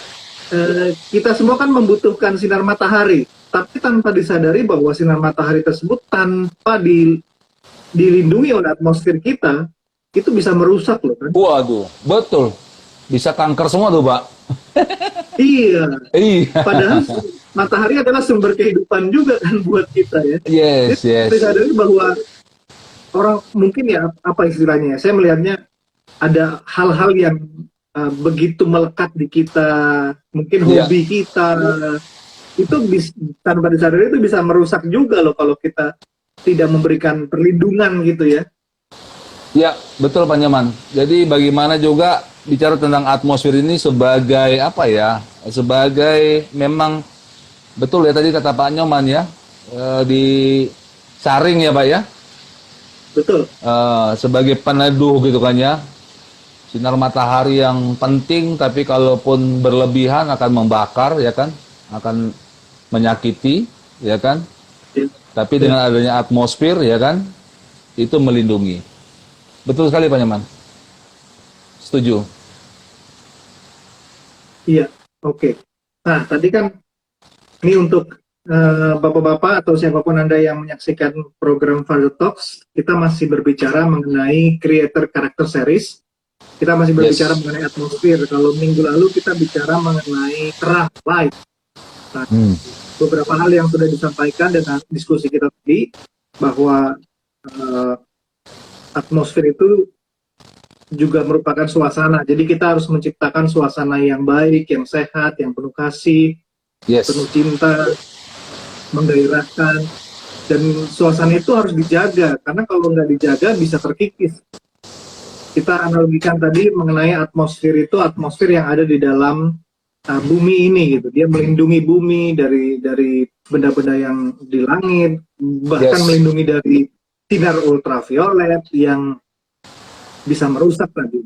eh, kita semua kan membutuhkan sinar matahari, tapi tanpa disadari bahwa sinar matahari tersebut tanpa dilindungi oleh atmosfer kita, itu bisa merusak loh kan. waduh, betul. Bisa kanker semua tuh Pak. Iya, Iya. padahal matahari adalah sumber kehidupan juga kan buat kita ya. Jadi Yes, yes. disadari bahwa orang mungkin ya apa istilahnya ya, saya melihatnya ada hal-hal yang begitu melekat di kita, mungkin Iya. hobi kita, itu tanpa disadari itu bisa merusak juga loh kalau kita tidak memberikan perlindungan gitu ya. Ya, betul Pak Nyaman. Jadi bagaimana juga bicara tentang atmosfer ini sebagai apa ya? Sebagai memang betul ya tadi kata Pak Nyoman ya. disaring ya Pak ya, Betul. sebagai peneduh gitu kan ya. Sinar matahari yang penting, tapi kalaupun berlebihan akan membakar ya kan, akan menyakiti ya kan. Ya, Tapi ya, dengan adanya atmosfer ya kan, itu melindungi. Betul sekali Pak Nyaman. Setuju. iya. Oke. Nah, tadi kan ini untuk bapak-bapak atau siapapun Anda yang menyaksikan program Father Talks, kita masih berbicara mengenai creator character series. Kita masih berbicara Yes. mengenai atmosfer. Kalau minggu lalu kita bicara mengenai terang, light. Nah, Hmm. beberapa hal yang sudah disampaikan dan diskusi kita tadi, bahwa eh, atmosfer itu juga merupakan suasana. Jadi kita harus menciptakan suasana yang baik, yang sehat, yang penuh kasih, penuh Yes. cinta, menggairahkan, dan suasana itu harus dijaga, karena kalau nggak dijaga bisa terkikis. Kita analogikan tadi mengenai atmosfer itu atmosfer yang ada di dalam bumi ini gitu. Dia melindungi bumi dari benda-benda yang di langit, bahkan Yes. melindungi dari sinar ultraviolet yang bisa merusak tadi.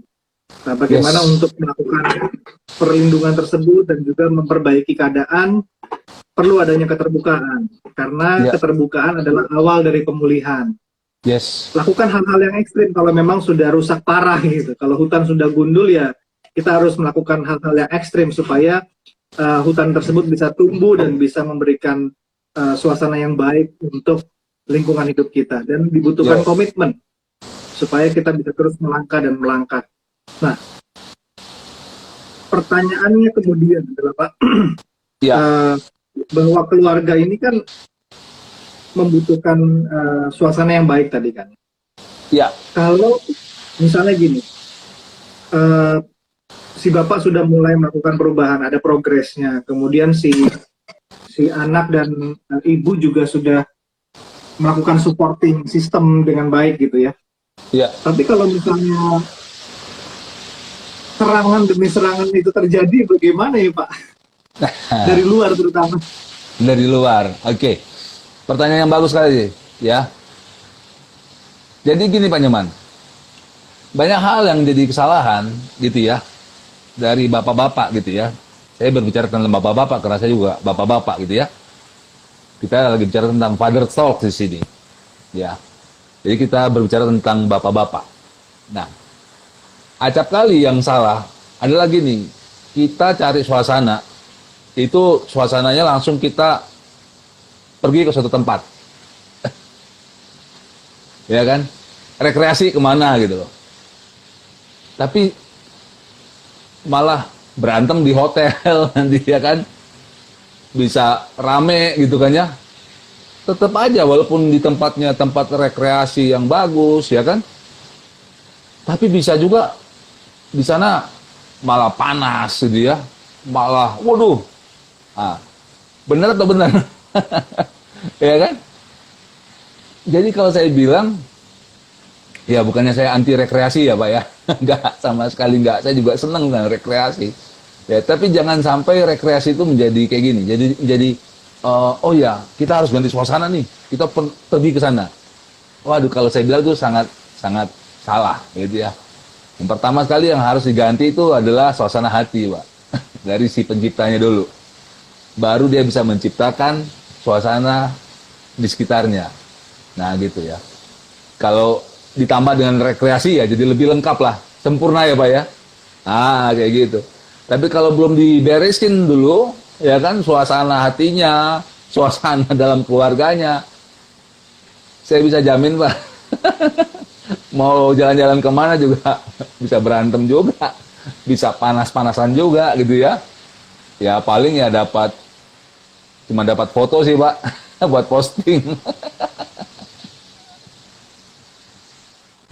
Nah, bagaimana Yes. untuk melakukan perlindungan tersebut dan juga memperbaiki keadaan, perlu adanya keterbukaan, karena Ya. keterbukaan adalah awal dari pemulihan. Yes. Lakukan hal-hal yang ekstrim kalau memang sudah rusak parah gitu. Kalau hutan sudah gundul, ya kita harus melakukan hal-hal yang ekstrim supaya hutan tersebut bisa tumbuh dan bisa memberikan suasana yang baik untuk lingkungan hidup kita. Dan dibutuhkan Yes. komitmen supaya kita bisa terus melangkah dan melangkah. Nah, pertanyaannya kemudian adalah Pak, Ya. bahwa keluarga ini kan membutuhkan suasana yang baik tadi kan. Ya. Kalau misalnya gini, si bapak sudah mulai melakukan perubahan, ada progresnya, kemudian si anak dan ibu juga sudah melakukan supporting sistem dengan baik gitu ya. Ya. Tapi kalau misalnya serangan demi serangan itu terjadi, bagaimana ya Pak? Dari luar terutama. Dari luar. Oke. Pertanyaan yang bagus sekali ya. Jadi gini Pak Nyoman. Banyak hal yang jadi kesalahan gitu ya dari bapak-bapak gitu ya. Saya berbicara tentang bapak-bapak karena saya juga bapak-bapak gitu ya. Kita lagi bicara tentang father talk di sini. Ya. Jadi kita berbicara tentang bapak-bapak. Nah, acap kali yang salah adalah gini. Kita cari suasana, itu suasananya langsung kita pergi ke suatu tempat. Ya kan? Rekreasi kemana gitu loh. Tapi malah berantem di hotel nanti ya kan. Bisa rame gitu kan ya. Tetap aja walaupun di tempatnya tempat rekreasi yang bagus ya kan. Tapi bisa juga di sana malah panas gitu ya. Malah waduh. Ah, benar atau benar? Ya kan? Jadi kalau saya bilang ya bukannya saya anti rekreasi ya Pak ya. Enggak, sama sekali enggak. Saya juga senang dengan rekreasi. Ya, tapi jangan sampai rekreasi itu menjadi kayak gini. Jadi oh ya, kita harus ganti suasana nih. Kita pergi ke sana. Waduh, kalau saya bilang itu sangat sangat salah gitu ya. Yang pertama sekali yang harus diganti itu adalah suasana hati, Pak. Dari si penciptanya dulu. Baru dia bisa menciptakan suasana di sekitarnya. Nah, gitu ya. Kalau ditambah dengan rekreasi ya jadi lebih lengkap lah. Sempurna ya, Pak ya. Ah, kayak gitu. Tapi kalau belum diberesin dulu, ya kan suasana hatinya, suasana dalam keluarganya, saya bisa jamin Pak, mau jalan-jalan kemana juga bisa berantem juga, bisa panas-panasan juga gitu ya. Ya paling ya cuma dapat foto sih Pak, buat posting.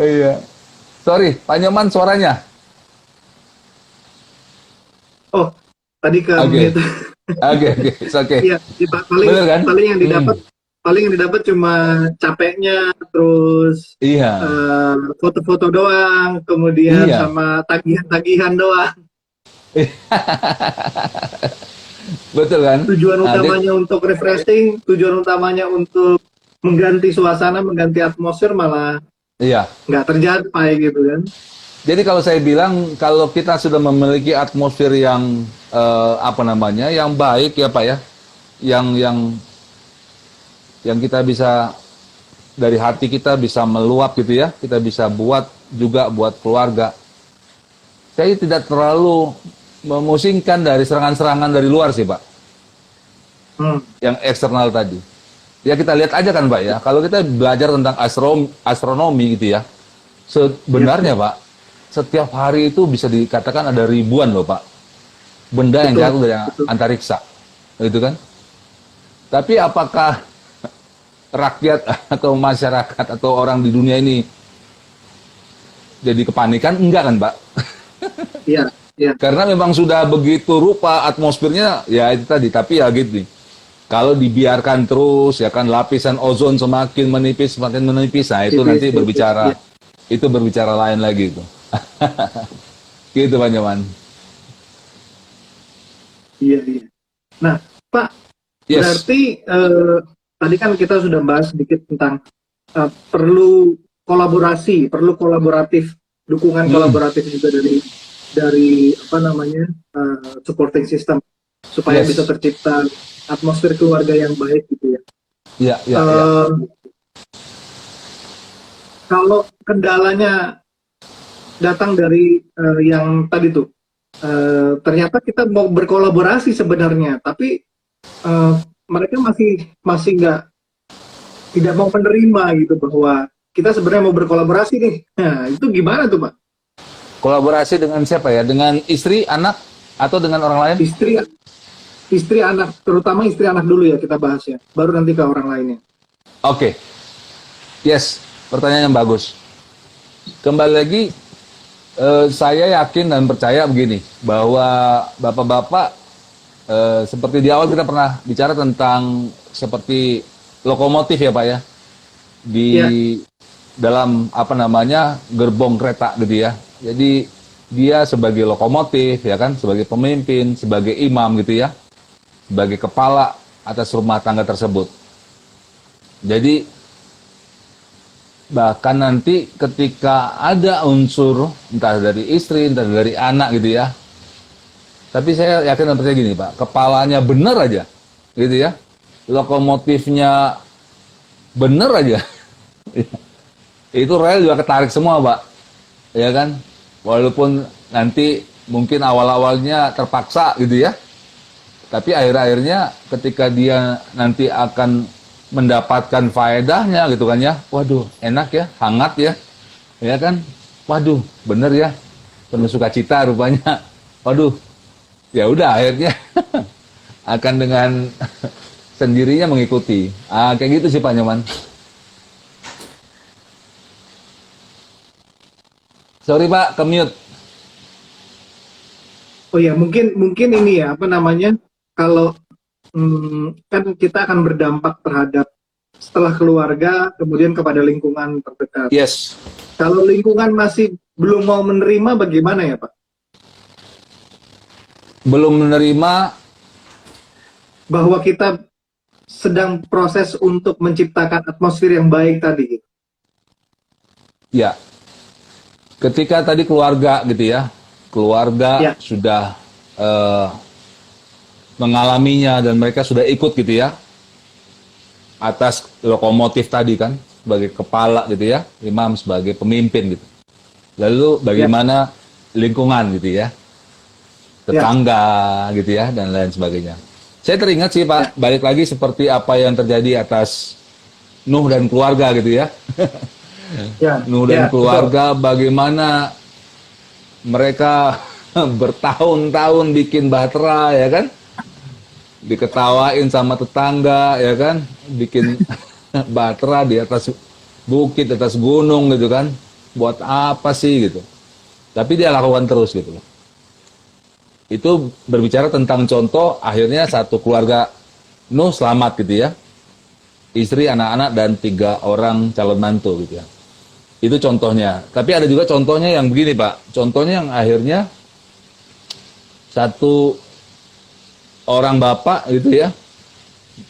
Iya. Sorry, Pak Nyoman suaranya. Oh, tadi ke Oke, menit. oke, it's okay. Iya, ya, paling Bener kan? paling yang didapat cuma capeknya, terus Iya, foto-foto doang, kemudian iya. sama tagihan-tagihan doang. Betul kan? Tujuan Nah, utamanya untuk refreshing, tujuan utamanya untuk mengganti suasana, mengganti atmosfer, malah iya. nggak tercapai gitu kan. Jadi kalau saya bilang kalau kita sudah memiliki atmosfer yang apa namanya, yang baik ya Pak ya, yang yang kita bisa dari hati kita bisa meluap gitu ya, kita bisa buat juga buat keluarga. Saya tidak terlalu memusingkan dari serangan-serangan dari luar sih Pak, Hmm. yang eksternal tadi. Ya kita lihat aja kan Pak ya, kalau kita belajar tentang astronomi gitu ya, Ya, sebenarnya Pak, setiap hari itu bisa dikatakan ada ribuan loh Pak, benda yang betul, jatuh dari betul. antariksa, gitu kan? Tapi apakah rakyat atau masyarakat atau orang di dunia ini jadi kepanikan? Enggak kan Pak? Iya, iya, Karena memang sudah begitu rupa atmosfernya, ya itu tadi. Tapi ya gitu nih. Kalau dibiarkan terus, ya kan lapisan ozon semakin menipis. Nah itu tipis, nanti tipis. Iya, berbicara lain lagi itu. Gitu Pak Nyoman. iya, iya. Nah, Pak, Yes. berarti tadi kan kita sudah bahas sedikit tentang perlu kolaborasi, perlu kolaboratif, dukungan Hmm. kolaboratif juga dari apa namanya supporting system supaya bisa Yes. tercipta atmosfer keluarga yang baik gitu ya. Ya, ya, ya. Eh, Kalau kendalanya datang dari yang tadi tuh, ternyata kita mau berkolaborasi sebenarnya, tapi eh, mereka masih masih nggak tidak mau menerima gitu bahwa kita sebenarnya mau berkolaborasi nih. Nah, itu gimana tuh, Pak? Kolaborasi dengan siapa ya? Dengan istri, anak, atau dengan orang lain? Istri istri anak, terutama istri anak dulu ya kita bahas ya. Baru nanti ke orang lainnya. Oke. Yes. Pertanyaan yang bagus. Kembali lagi, saya yakin dan percaya begini, bahwa bapak-bapak, seperti di awal kita pernah bicara tentang seperti lokomotif ya Pak ya, di Ya, dalam apa namanya gerbong kereta gitu ya. Jadi dia sebagai lokomotif ya kan, sebagai pemimpin, sebagai imam gitu ya, sebagai kepala atas rumah tangga tersebut. Jadi bahkan nanti ketika ada unsur entah dari istri, entah dari anak gitu ya. Tapi saya yakin dan percaya gini Pak, kepalanya bener aja gitu ya. Lokomotifnya bener aja. Itu rel juga ketarik semua Pak. Ya kan? Walaupun nanti mungkin awal-awalnya terpaksa gitu ya. Tapi akhir-akhirnya ketika dia nanti akan mendapatkan faedahnya gitu kan ya. Waduh, enak ya, hangat ya. Ya kan? Waduh, bener ya. Penuh sukacita rupanya. Waduh, ya udah akhirnya akan dengan sendirinya mengikuti. Kayak gitu sih Pak Nyoman. Sorry Pak, ke-mute. oh ya mungkin mungkin ini ya apa namanya kalau kan kita akan berdampak terhadap setelah keluarga kemudian kepada lingkungan terdekat. Yes. Kalau lingkungan masih belum mau menerima bagaimana ya Pak? Belum menerima, Bahwa kita sedang proses untuk menciptakan atmosfer yang baik tadi. ya. Ketika tadi keluarga gitu ya, keluarga Ya, sudah eh, mengalaminya dan mereka sudah ikut gitu ya, atas lokomotif tadi kan, sebagai kepala gitu ya, imam sebagai pemimpin gitu. Lalu ya, bagaimana lingkungan gitu ya, ya, tetangga gitu ya, dan lain sebagainya. Saya teringat sih ya, Pak, balik lagi seperti apa yang terjadi atas Nuh dan keluarga gitu ya. ya, Nuh dan ya, betul. keluarga bagaimana mereka bertahun-tahun bikin bahtera ya kan, diketawain sama tetangga ya kan, bikin bahtera di atas bukit, atas gunung gitu kan, buat apa sih gitu. Tapi dia lakukan terus gitu loh. Itu berbicara tentang contoh akhirnya satu keluarga Nuh selamat gitu ya, istri, anak-anak, dan 3 orang calon mantu gitu ya. Itu contohnya. Tapi ada juga contohnya yang begini Pak, contohnya yang akhirnya satu orang bapak gitu ya,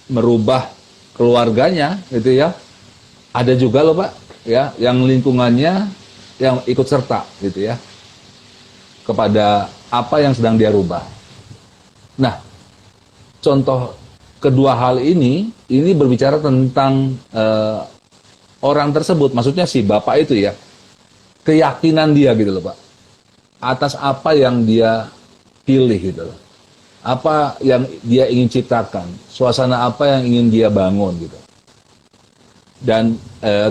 merubah keluarganya gitu ya. Ada juga loh Pak, ya, yang lingkungannya yang ikut serta gitu ya kepada apa yang sedang dia rubah. Nah, contoh kedua hal ini berbicara tentang orang tersebut, maksudnya si bapak itu ya, keyakinan dia gitu loh Pak, atas apa yang dia pilih gitu loh. Apa yang dia ingin ciptakan, suasana apa yang ingin dia bangun gitu. Dan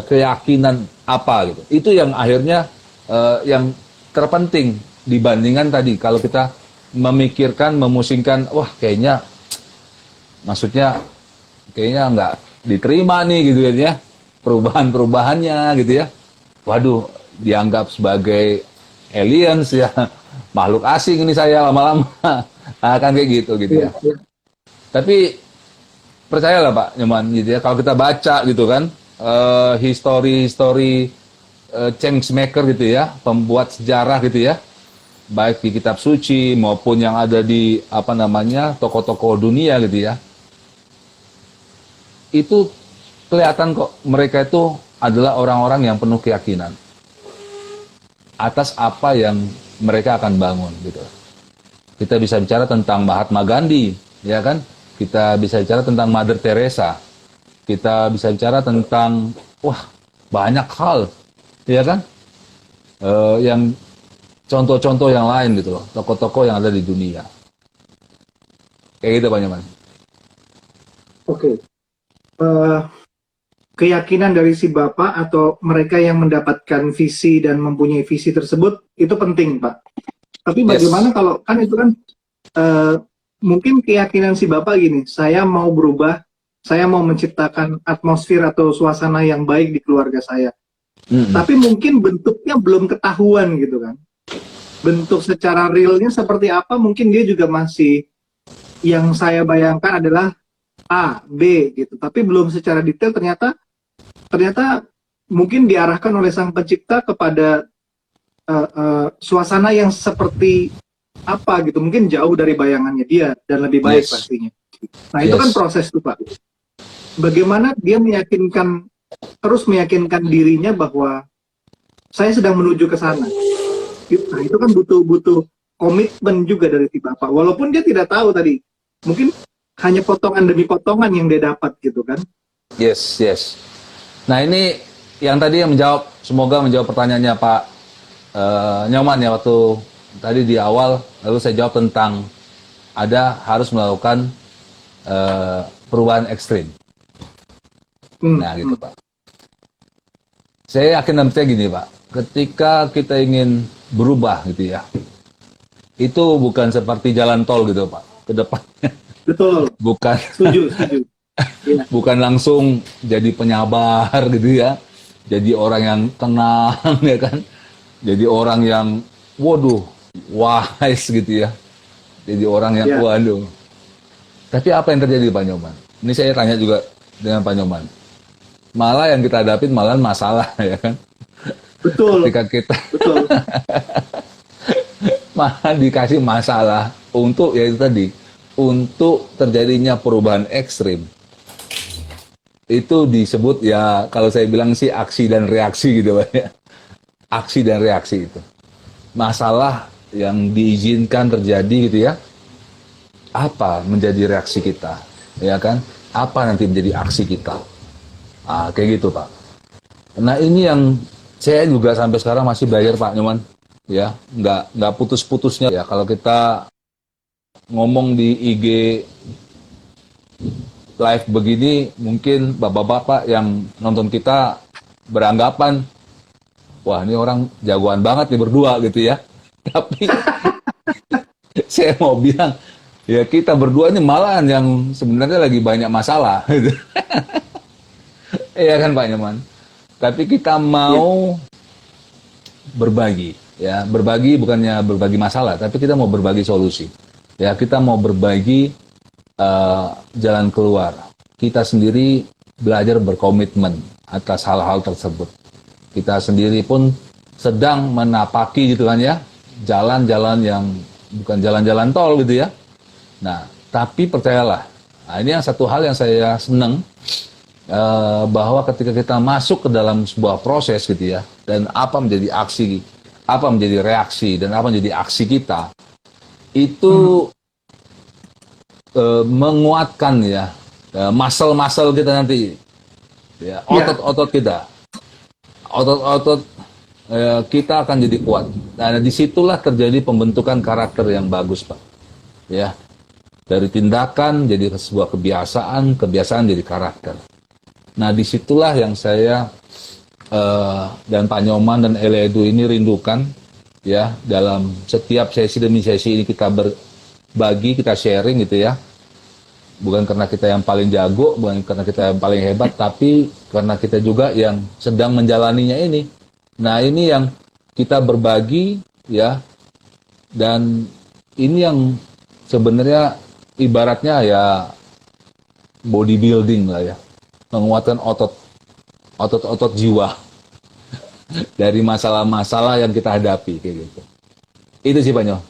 keyakinan apa gitu. Itu yang akhirnya yang terpenting dibandingkan tadi kalau kita memikirkan, memusingkan, wah kayaknya maksudnya kayaknya nggak diterima nih gitu kan ya, perubahan-perubahannya gitu ya. Waduh, dianggap sebagai aliens ya, makhluk asing ini saya lama-lama. Kan kayak gitu ya. Tapi percayalah Pak Nyoman gitu ya, kalau kita baca gitu kan history change maker gitu ya, pembuat sejarah gitu ya, baik di kitab suci maupun yang ada di apa namanya tokoh-tokoh dunia gitu ya, itu kelihatan kok mereka itu adalah orang-orang yang penuh keyakinan atas apa yang mereka akan bangun gitu. Kita bisa bicara tentang Mahatma Gandhi, ya kan? Kita bisa bicara tentang Mother Teresa. Kita bisa bicara tentang, wah, banyak hal, ya kan? Yang contoh-contoh yang lain gitu loh, tokoh-tokoh yang ada di dunia. Kayak gitu Pak Nyoman. Oke. Keyakinan dari si bapak atau mereka yang mendapatkan visi dan mempunyai visi tersebut itu penting Pak. Tapi bagaimana kalau kan itu kan mungkin keyakinan si bapak gini, saya mau berubah, saya mau menciptakan atmosfer atau suasana yang baik di keluarga saya. Tapi mungkin bentuknya belum ketahuan gitu kan. Bentuk secara realnya seperti apa mungkin dia juga masih, yang saya bayangkan adalah A, B gitu. Tapi belum secara detail ternyata mungkin diarahkan oleh sang pencipta kepada suasana yang seperti apa gitu, mungkin jauh dari bayangannya dia dan lebih baik pastinya. Nah itu kan proses tuh Pak. Bagaimana dia terus meyakinkan dirinya bahwa saya sedang menuju ke sana. Nah itu kan butuh komitmen juga dari si bapak. Walaupun dia tidak tahu tadi, mungkin hanya potongan demi potongan yang dia dapat gitu kan. Yes. Nah ini yang tadi yang semoga menjawab pertanyaannya Pak Nyoman ya, waktu tadi di awal, lalu saya jawab tentang harus melakukan perubahan ekstrim. Nah gitu Pak. Saya yakin dan percaya gini Pak, ketika kita ingin berubah gitu ya, itu bukan seperti jalan tol gitu Pak, ke depannya. Betul. Bukan. Setuju. Bukan langsung jadi penyabar gitu ya, jadi orang yang tenang ya kan, jadi orang yang waduh wise gitu ya, jadi orang yang waduh. Tapi apa yang terjadi Pak Nyoman? Ini saya tanya juga dengan Pak Nyoman. Malah yang kita hadapin malah masalah ya kan. Betul. Ketika kita betul. malah dikasih masalah untuk ya itu tadi, untuk terjadinya perubahan ekstrim. Itu disebut ya, kalau saya bilang sih aksi dan reaksi gitu Pak ya. Aksi dan reaksi itu. Masalah yang diizinkan terjadi gitu ya. Apa menjadi reaksi kita? Ya kan? Apa nanti menjadi aksi kita? Kayak gitu Pak. Nah ini yang saya juga sampai sekarang masih belajar Pak Nyoman. Ya, nggak putus-putusnya ya. Kalau kita ngomong di IG live begini, mungkin bapak-bapak yang nonton kita beranggapan, wah ini orang jagoan banget nih berdua gitu ya. Tapi saya mau bilang, ya kita berdua ini malahan yang sebenarnya lagi banyak masalah. Gitu. Iya kan Pak Nyoman? Tapi kita mau berbagi, ya berbagi bukannya berbagi masalah, tapi kita mau berbagi solusi. Ya kita mau berbagi jalan keluar. Kita sendiri belajar berkomitmen atas hal-hal tersebut. Kita sendiri pun sedang menapaki gitu kan ya, jalan-jalan yang bukan jalan-jalan tol gitu ya. Nah, Tapi percayalah, nah ini yang satu hal yang saya senang, bahwa ketika kita masuk ke dalam sebuah proses gitu ya, dan apa menjadi aksi, apa menjadi reaksi, dan apa menjadi aksi kita, itu menguatkan ya, muscle-muscle kita nanti, ya, Ya, otot-otot kita, otot-otot kita akan jadi kuat. Nah, disitulah terjadi pembentukan karakter yang bagus, Pak. Ya, dari tindakan jadi sebuah kebiasaan, kebiasaan jadi karakter. Nah, disitulah yang saya dan Pak Nyoman dan Eledu ini rindukan, ya, dalam setiap sesi demi sesi ini kita berbagi, kita sharing gitu ya. Bukan karena kita yang paling jago, bukan karena kita yang paling hebat, tapi karena kita juga yang sedang menjalaninya ini. Nah, ini yang kita berbagi ya, dan ini yang sebenarnya ibaratnya ya bodybuilding lah ya, menguatkan otot jiwa dari masalah-masalah yang kita hadapi kayak gitu. Itu sih Pak Nyo.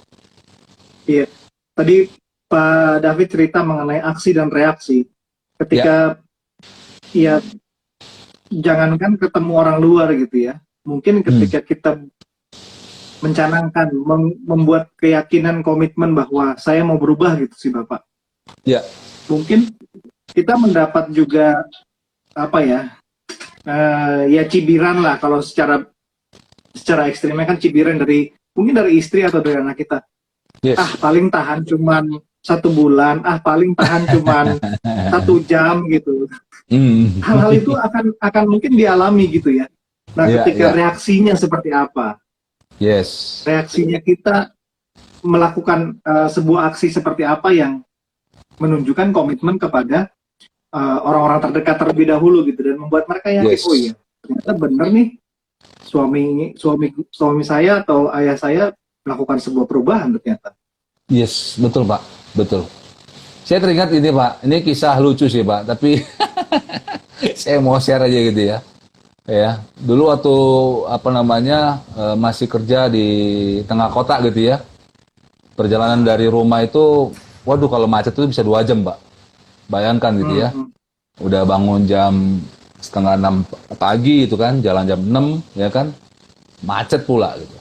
iya. Tadi Pak David cerita mengenai aksi dan reaksi. Ya, Ketika ya jangankan ketemu orang luar gitu ya. Mungkin hmm, ketika kita mencanangkan, membuat keyakinan komitmen bahwa saya mau berubah gitu sih Bapak. ya, Mungkin kita mendapat juga apa ya, ya cibiran lah kalau secara ekstrimnya kan cibiran dari mungkin dari istri atau dari anak kita. Ah yes, paling tahan cuman 1 bulan, ah paling tahan cuman 1 jam gitu. hmm, Hal-hal itu akan mungkin dialami gitu ya. Nah ya, ketika ya, reaksinya seperti apa? yes, Reaksinya kita melakukan sebuah aksi seperti apa yang menunjukkan komitmen kepada orang-orang terdekat terlebih dahulu gitu dan membuat mereka yakin, oh yes, iya ternyata benar nih suami suami suami saya atau ayah saya melakukan sebuah perubahan ternyata. yes, betul Pak, betul. Saya teringat ini Pak, ini kisah lucu sih Pak, tapi saya mau share aja gitu ya. Ya, dulu waktu apa namanya masih kerja di tengah kota gitu ya. Perjalanan dari rumah itu, waduh kalau macet itu bisa 2 jam, Pak. Bayangkan gitu ya. Hmm, Udah bangun jam setengah 6 pagi itu kan, jalan jam 6 ya kan, macet pula gitu.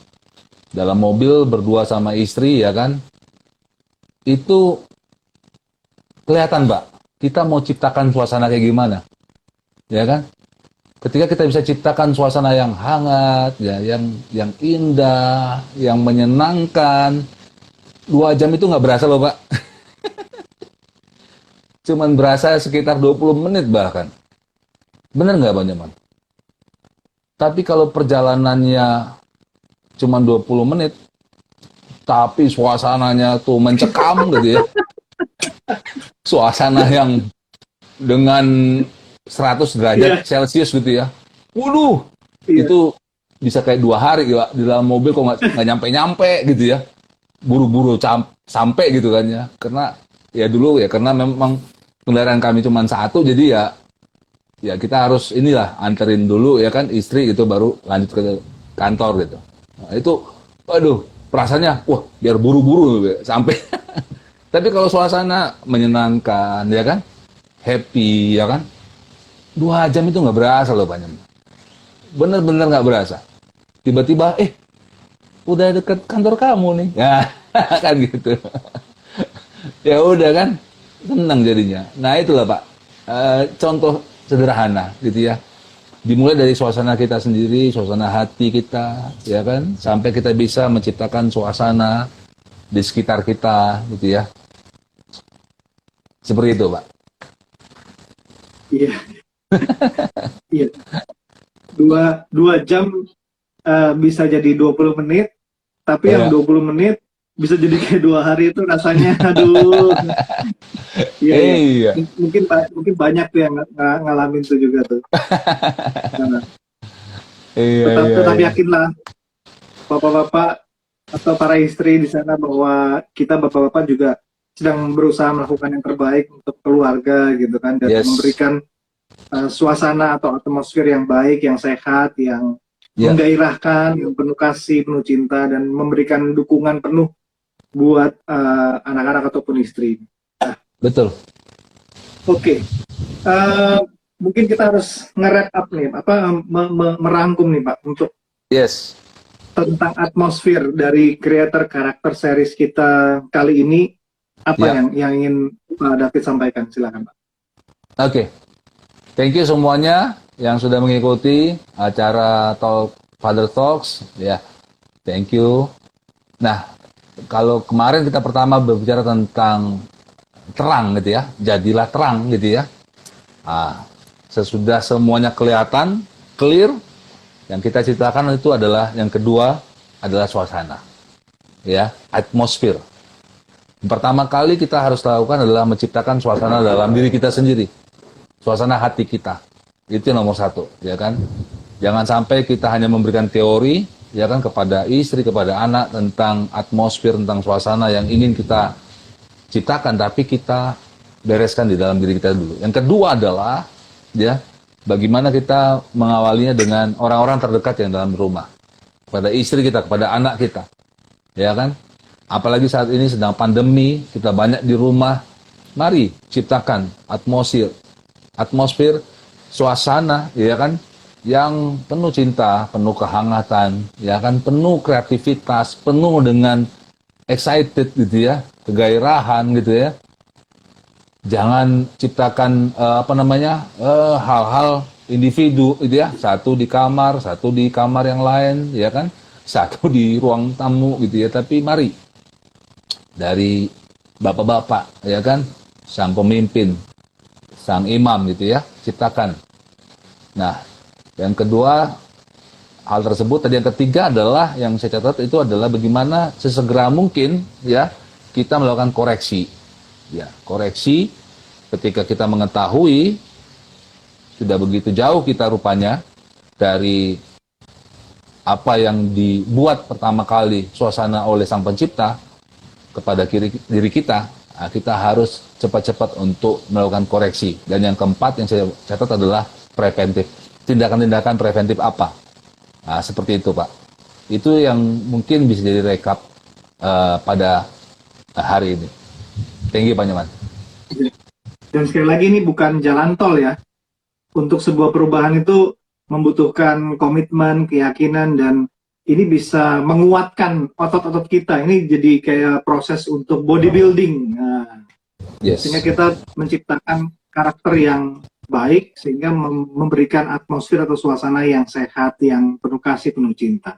Dalam mobil berdua sama istri ya kan, itu kelihatan, Pak. Kita mau ciptakan suasana kayak gimana, ya kan? Ketika kita bisa ciptakan suasana yang hangat, ya, yang indah, yang menyenangkan, 2 jam itu nggak berasa loh Pak. Cuman berasa sekitar 20 menit bahkan. Bener nggak Pak Nyoman? Tapi kalau perjalanannya cuma 20 menit, tapi suasananya tuh mencekam gitu ya. Suasana yang dengan 100 derajat iya Celcius gitu ya. Waduh, iya itu bisa kayak 2 hari ya, di dalam mobil kok nggak nyampe-nyampe gitu ya. Buru-buru sampai gitu kan ya. Karena ya dulu ya karena memang kendaraan kami cuma satu jadi ya kita harus inilah anterin dulu ya kan istri gitu baru lanjut ke kantor gitu. Nah, itu aduh perasaannya wah biar buru-buru gitu, sampai. Tapi kalau suasana menyenangkan ya kan happy ya kan 2 jam itu nggak berasa loh Pak Nyoman. Bener-bener nggak berasa. Tiba-tiba udah deket kantor kamu nih ya kan gitu. Ya udah kan tenang jadinya. Nah itulah Pak. Contoh sederhana gitu ya. Dimulai dari suasana kita sendiri, suasana hati kita, ya kan, sampai kita bisa menciptakan suasana di sekitar kita, gitu ya. Seperti itu, Pak. iya iya. Dua jam bisa jadi 20 menit, tapi yang Ya, 20 menit bisa jadi kayak 2 hari itu rasanya aduh. Iya iya. iya, Mungkin banyak tuh yang ngalamin tuh juga tuh. Nah, iya, tetap iya, tetap iya. yakinlah bapak-bapak atau para istri di sana bahwa kita bapak-bapak juga sedang berusaha melakukan yang terbaik untuk keluarga gitu kan dan Yes, memberikan suasana atau atmosfer yang baik, yang sehat, yang ya, menggairahkan, yang penuh kasih, penuh cinta dan memberikan dukungan penuh buat anak-anak ataupun istri. betul. Oke. Eh, Mungkin kita harus nge-wrap up nih, merangkum nih Pak untuk Yes. tentang atmosfer dari creator karakter series kita kali ini. Apa Ya. yang ingin Pak David sampaikan? Silakan Pak. Oke. Thank you semuanya yang sudah mengikuti acara Talk Father Talks. Ya. Thank you. Nah, kalau kemarin kita pertama berbicara tentang terang gitu ya, jadilah terang gitu ya. Sesudah semuanya kelihatan, clear, yang kita ceritakan itu adalah yang kedua adalah suasana, ya, atmosfer. Yang pertama kali kita harus lakukan adalah menciptakan suasana dalam diri kita sendiri, suasana hati kita. Itu yang nomor satu, ya kan? Jangan sampai kita hanya memberikan teori, ya kan, kepada istri, kepada anak tentang atmosfer, tentang suasana yang ingin kita ciptakan, tapi kita bereskan di dalam diri kita dulu. Yang kedua adalah, ya, bagaimana kita mengawalinya dengan orang-orang terdekat yang dalam rumah, kepada istri kita, kepada anak kita, ya kan? Apalagi saat ini sedang pandemi, kita banyak di rumah. Mari ciptakan atmosfer, suasana, ya kan, yang penuh cinta, penuh kehangatan, ya kan, penuh kreativitas, penuh dengan excited gitu ya, kegairahan gitu ya. Jangan ciptakan hal-hal individu gitu ya, satu di kamar yang lain, ya kan, satu di ruang tamu gitu ya. Tapi mari dari bapak-bapak, ya kan, sang pemimpin, sang imam gitu ya, ciptakan. Nah, yang kedua hal tersebut tadi, yang ketiga adalah yang saya catat itu adalah bagaimana sesegera mungkin ya kita melakukan koreksi. Ya, koreksi ketika kita mengetahui sudah begitu jauh kita rupanya dari apa yang dibuat pertama kali suasana oleh Sang Pencipta kepada diri kita, nah, kita harus cepat-cepat untuk melakukan koreksi. Dan yang keempat yang saya catat adalah preventif. Tindakan-tindakan preventif apa? Nah, seperti itu, Pak. Itu yang mungkin bisa jadi rekap pada hari ini. Thank you, Pak Nyoman. Dan sekali lagi ini bukan jalan tol ya. Untuk sebuah perubahan itu membutuhkan komitmen, keyakinan, dan ini bisa menguatkan otot-otot kita. Ini jadi kayak proses untuk bodybuilding. Nah, Yes. sehingga kita menciptakan karakter yang baik, sehingga memberikan atmosfer atau suasana yang sehat, yang penuh kasih, penuh cinta.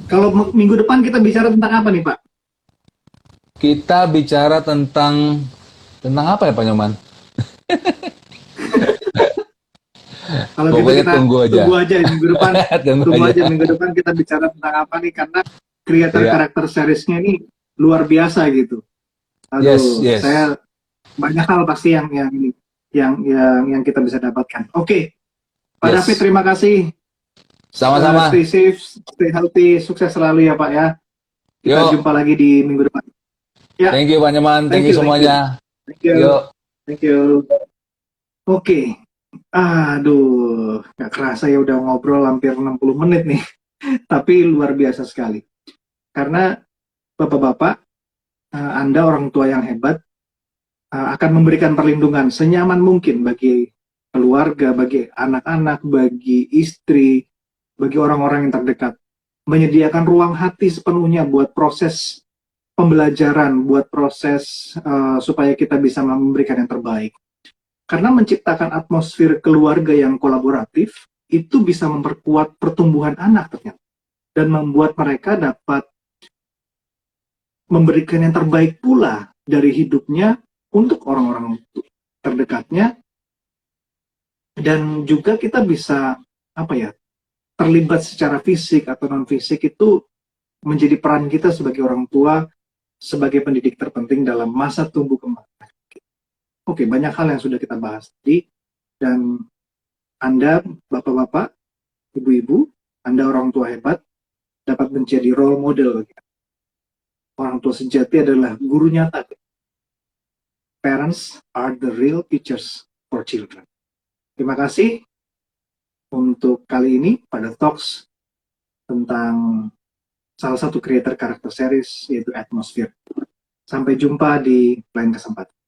Kalau minggu depan kita bicara tentang apa nih, Pak? Kita bicara tentang apa ya, Pak Nyoman? Kalau gitu Pokoknya kita tunggu aja minggu depan. tunggu aja minggu depan kita bicara tentang apa nih, karena creator karakter seriesnya ini luar biasa gitu. Aduh, Yes. saya banyak hal pasti yang kita bisa dapatkan. Oke. Pak David, terima kasih. Sama-sama. Stay safe, stay healthy, sukses selalu ya Pak ya. Kita jumpa lagi di minggu depan. Ya. Thank you Pak Nyoman, thank you semuanya. Thank you. Thank you. Oke. Aduh, gak kerasa ya udah ngobrol hampir 60 menit nih. Tapi luar biasa sekali. Karena Bapak-bapak, Anda orang tua yang hebat, akan memberikan perlindungan senyaman mungkin bagi keluarga, bagi anak-anak, bagi istri, bagi orang-orang yang terdekat. Menyediakan ruang hati sepenuhnya buat proses pembelajaran, buat proses supaya kita bisa memberikan yang terbaik. Karena menciptakan atmosfer keluarga yang kolaboratif, itu bisa memperkuat pertumbuhan anak ternyata. Dan membuat mereka dapat memberikan yang terbaik pula dari hidupnya untuk orang-orang terdekatnya. Dan juga kita bisa, terlibat secara fisik atau non-fisik itu menjadi peran kita sebagai orang tua, sebagai pendidik terpenting dalam masa tumbuh kembang. Oke, banyak hal yang sudah kita bahas tadi, dan Anda, bapak-bapak, ibu-ibu, Anda orang tua hebat, dapat menjadi role model. Orang tua sejati adalah guru nyata. Parents are the real teachers for children. Terima kasih untuk kali ini pada Talks tentang salah satu creator karakter series, yaitu Atmosphere. Sampai jumpa di lain kesempatan.